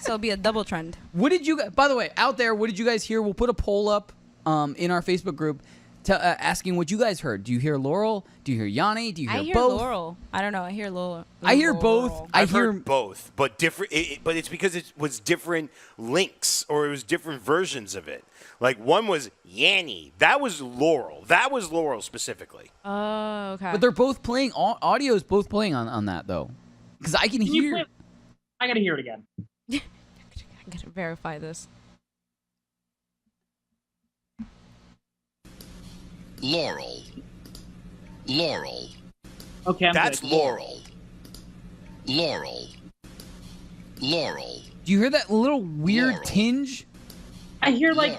So it'll be a double trend. What did you? By the way, out there, what did you guys hear? We'll put a poll up in our Facebook group asking what you guys heard. Do you hear Laurel? Do you hear Yanny? Do you hear I hear both? Laurel. I don't know. I hear Laurel. I hear both. I've heard both, but different. But it's because it was different links or it was different versions of it. Like one was Yanny. That was Laurel. That was Laurel specifically. Oh, okay. But they're both playing. Audio is both playing on that though. Because I can Can you hear. play? I gotta hear it again. I gotta verify this. Laurel. Laurel. Okay, I'm That's good. Laurel. Laurel. Laurel. Do you hear that little weird tinge? I hear like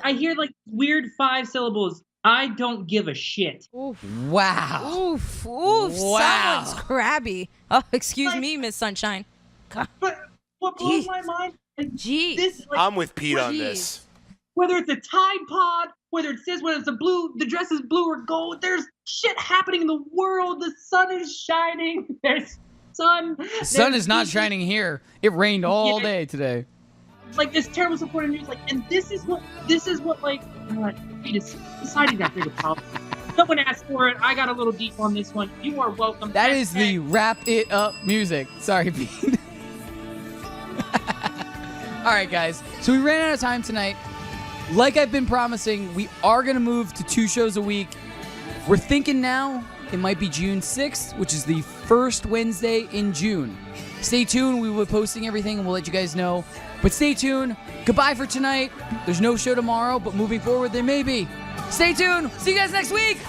weird 5 syllables. I don't give a shit. Wow. Oof, Wow. someone's crabby. Oh, excuse me, Miss Sunshine. God. But what blows my mind? Jeez. This, like, I'm with Pete on this. whether it's a Tide Pod, whether it's a blue, the dress is blue or gold. There's shit happening in the world. The sun is shining. There's sun. The sun is not shining here. It rained all day today. Like this terrible supporting news. Like, and this is what like society got bigger problems. Someone asked for it. I got a little deep on this one. You are welcome. That is the wrap it up music. Sorry, Pete. All right, guys. So we ran out of time tonight. Like I've been promising, we are going to move to 2 shows a week. We're thinking now it might be June 6th, which is the first Wednesday in June. Stay tuned. We will be posting everything, and we'll let you guys know. But stay tuned. Goodbye for tonight. There's no show tomorrow, but moving forward, there may be. Stay tuned. See you guys next week.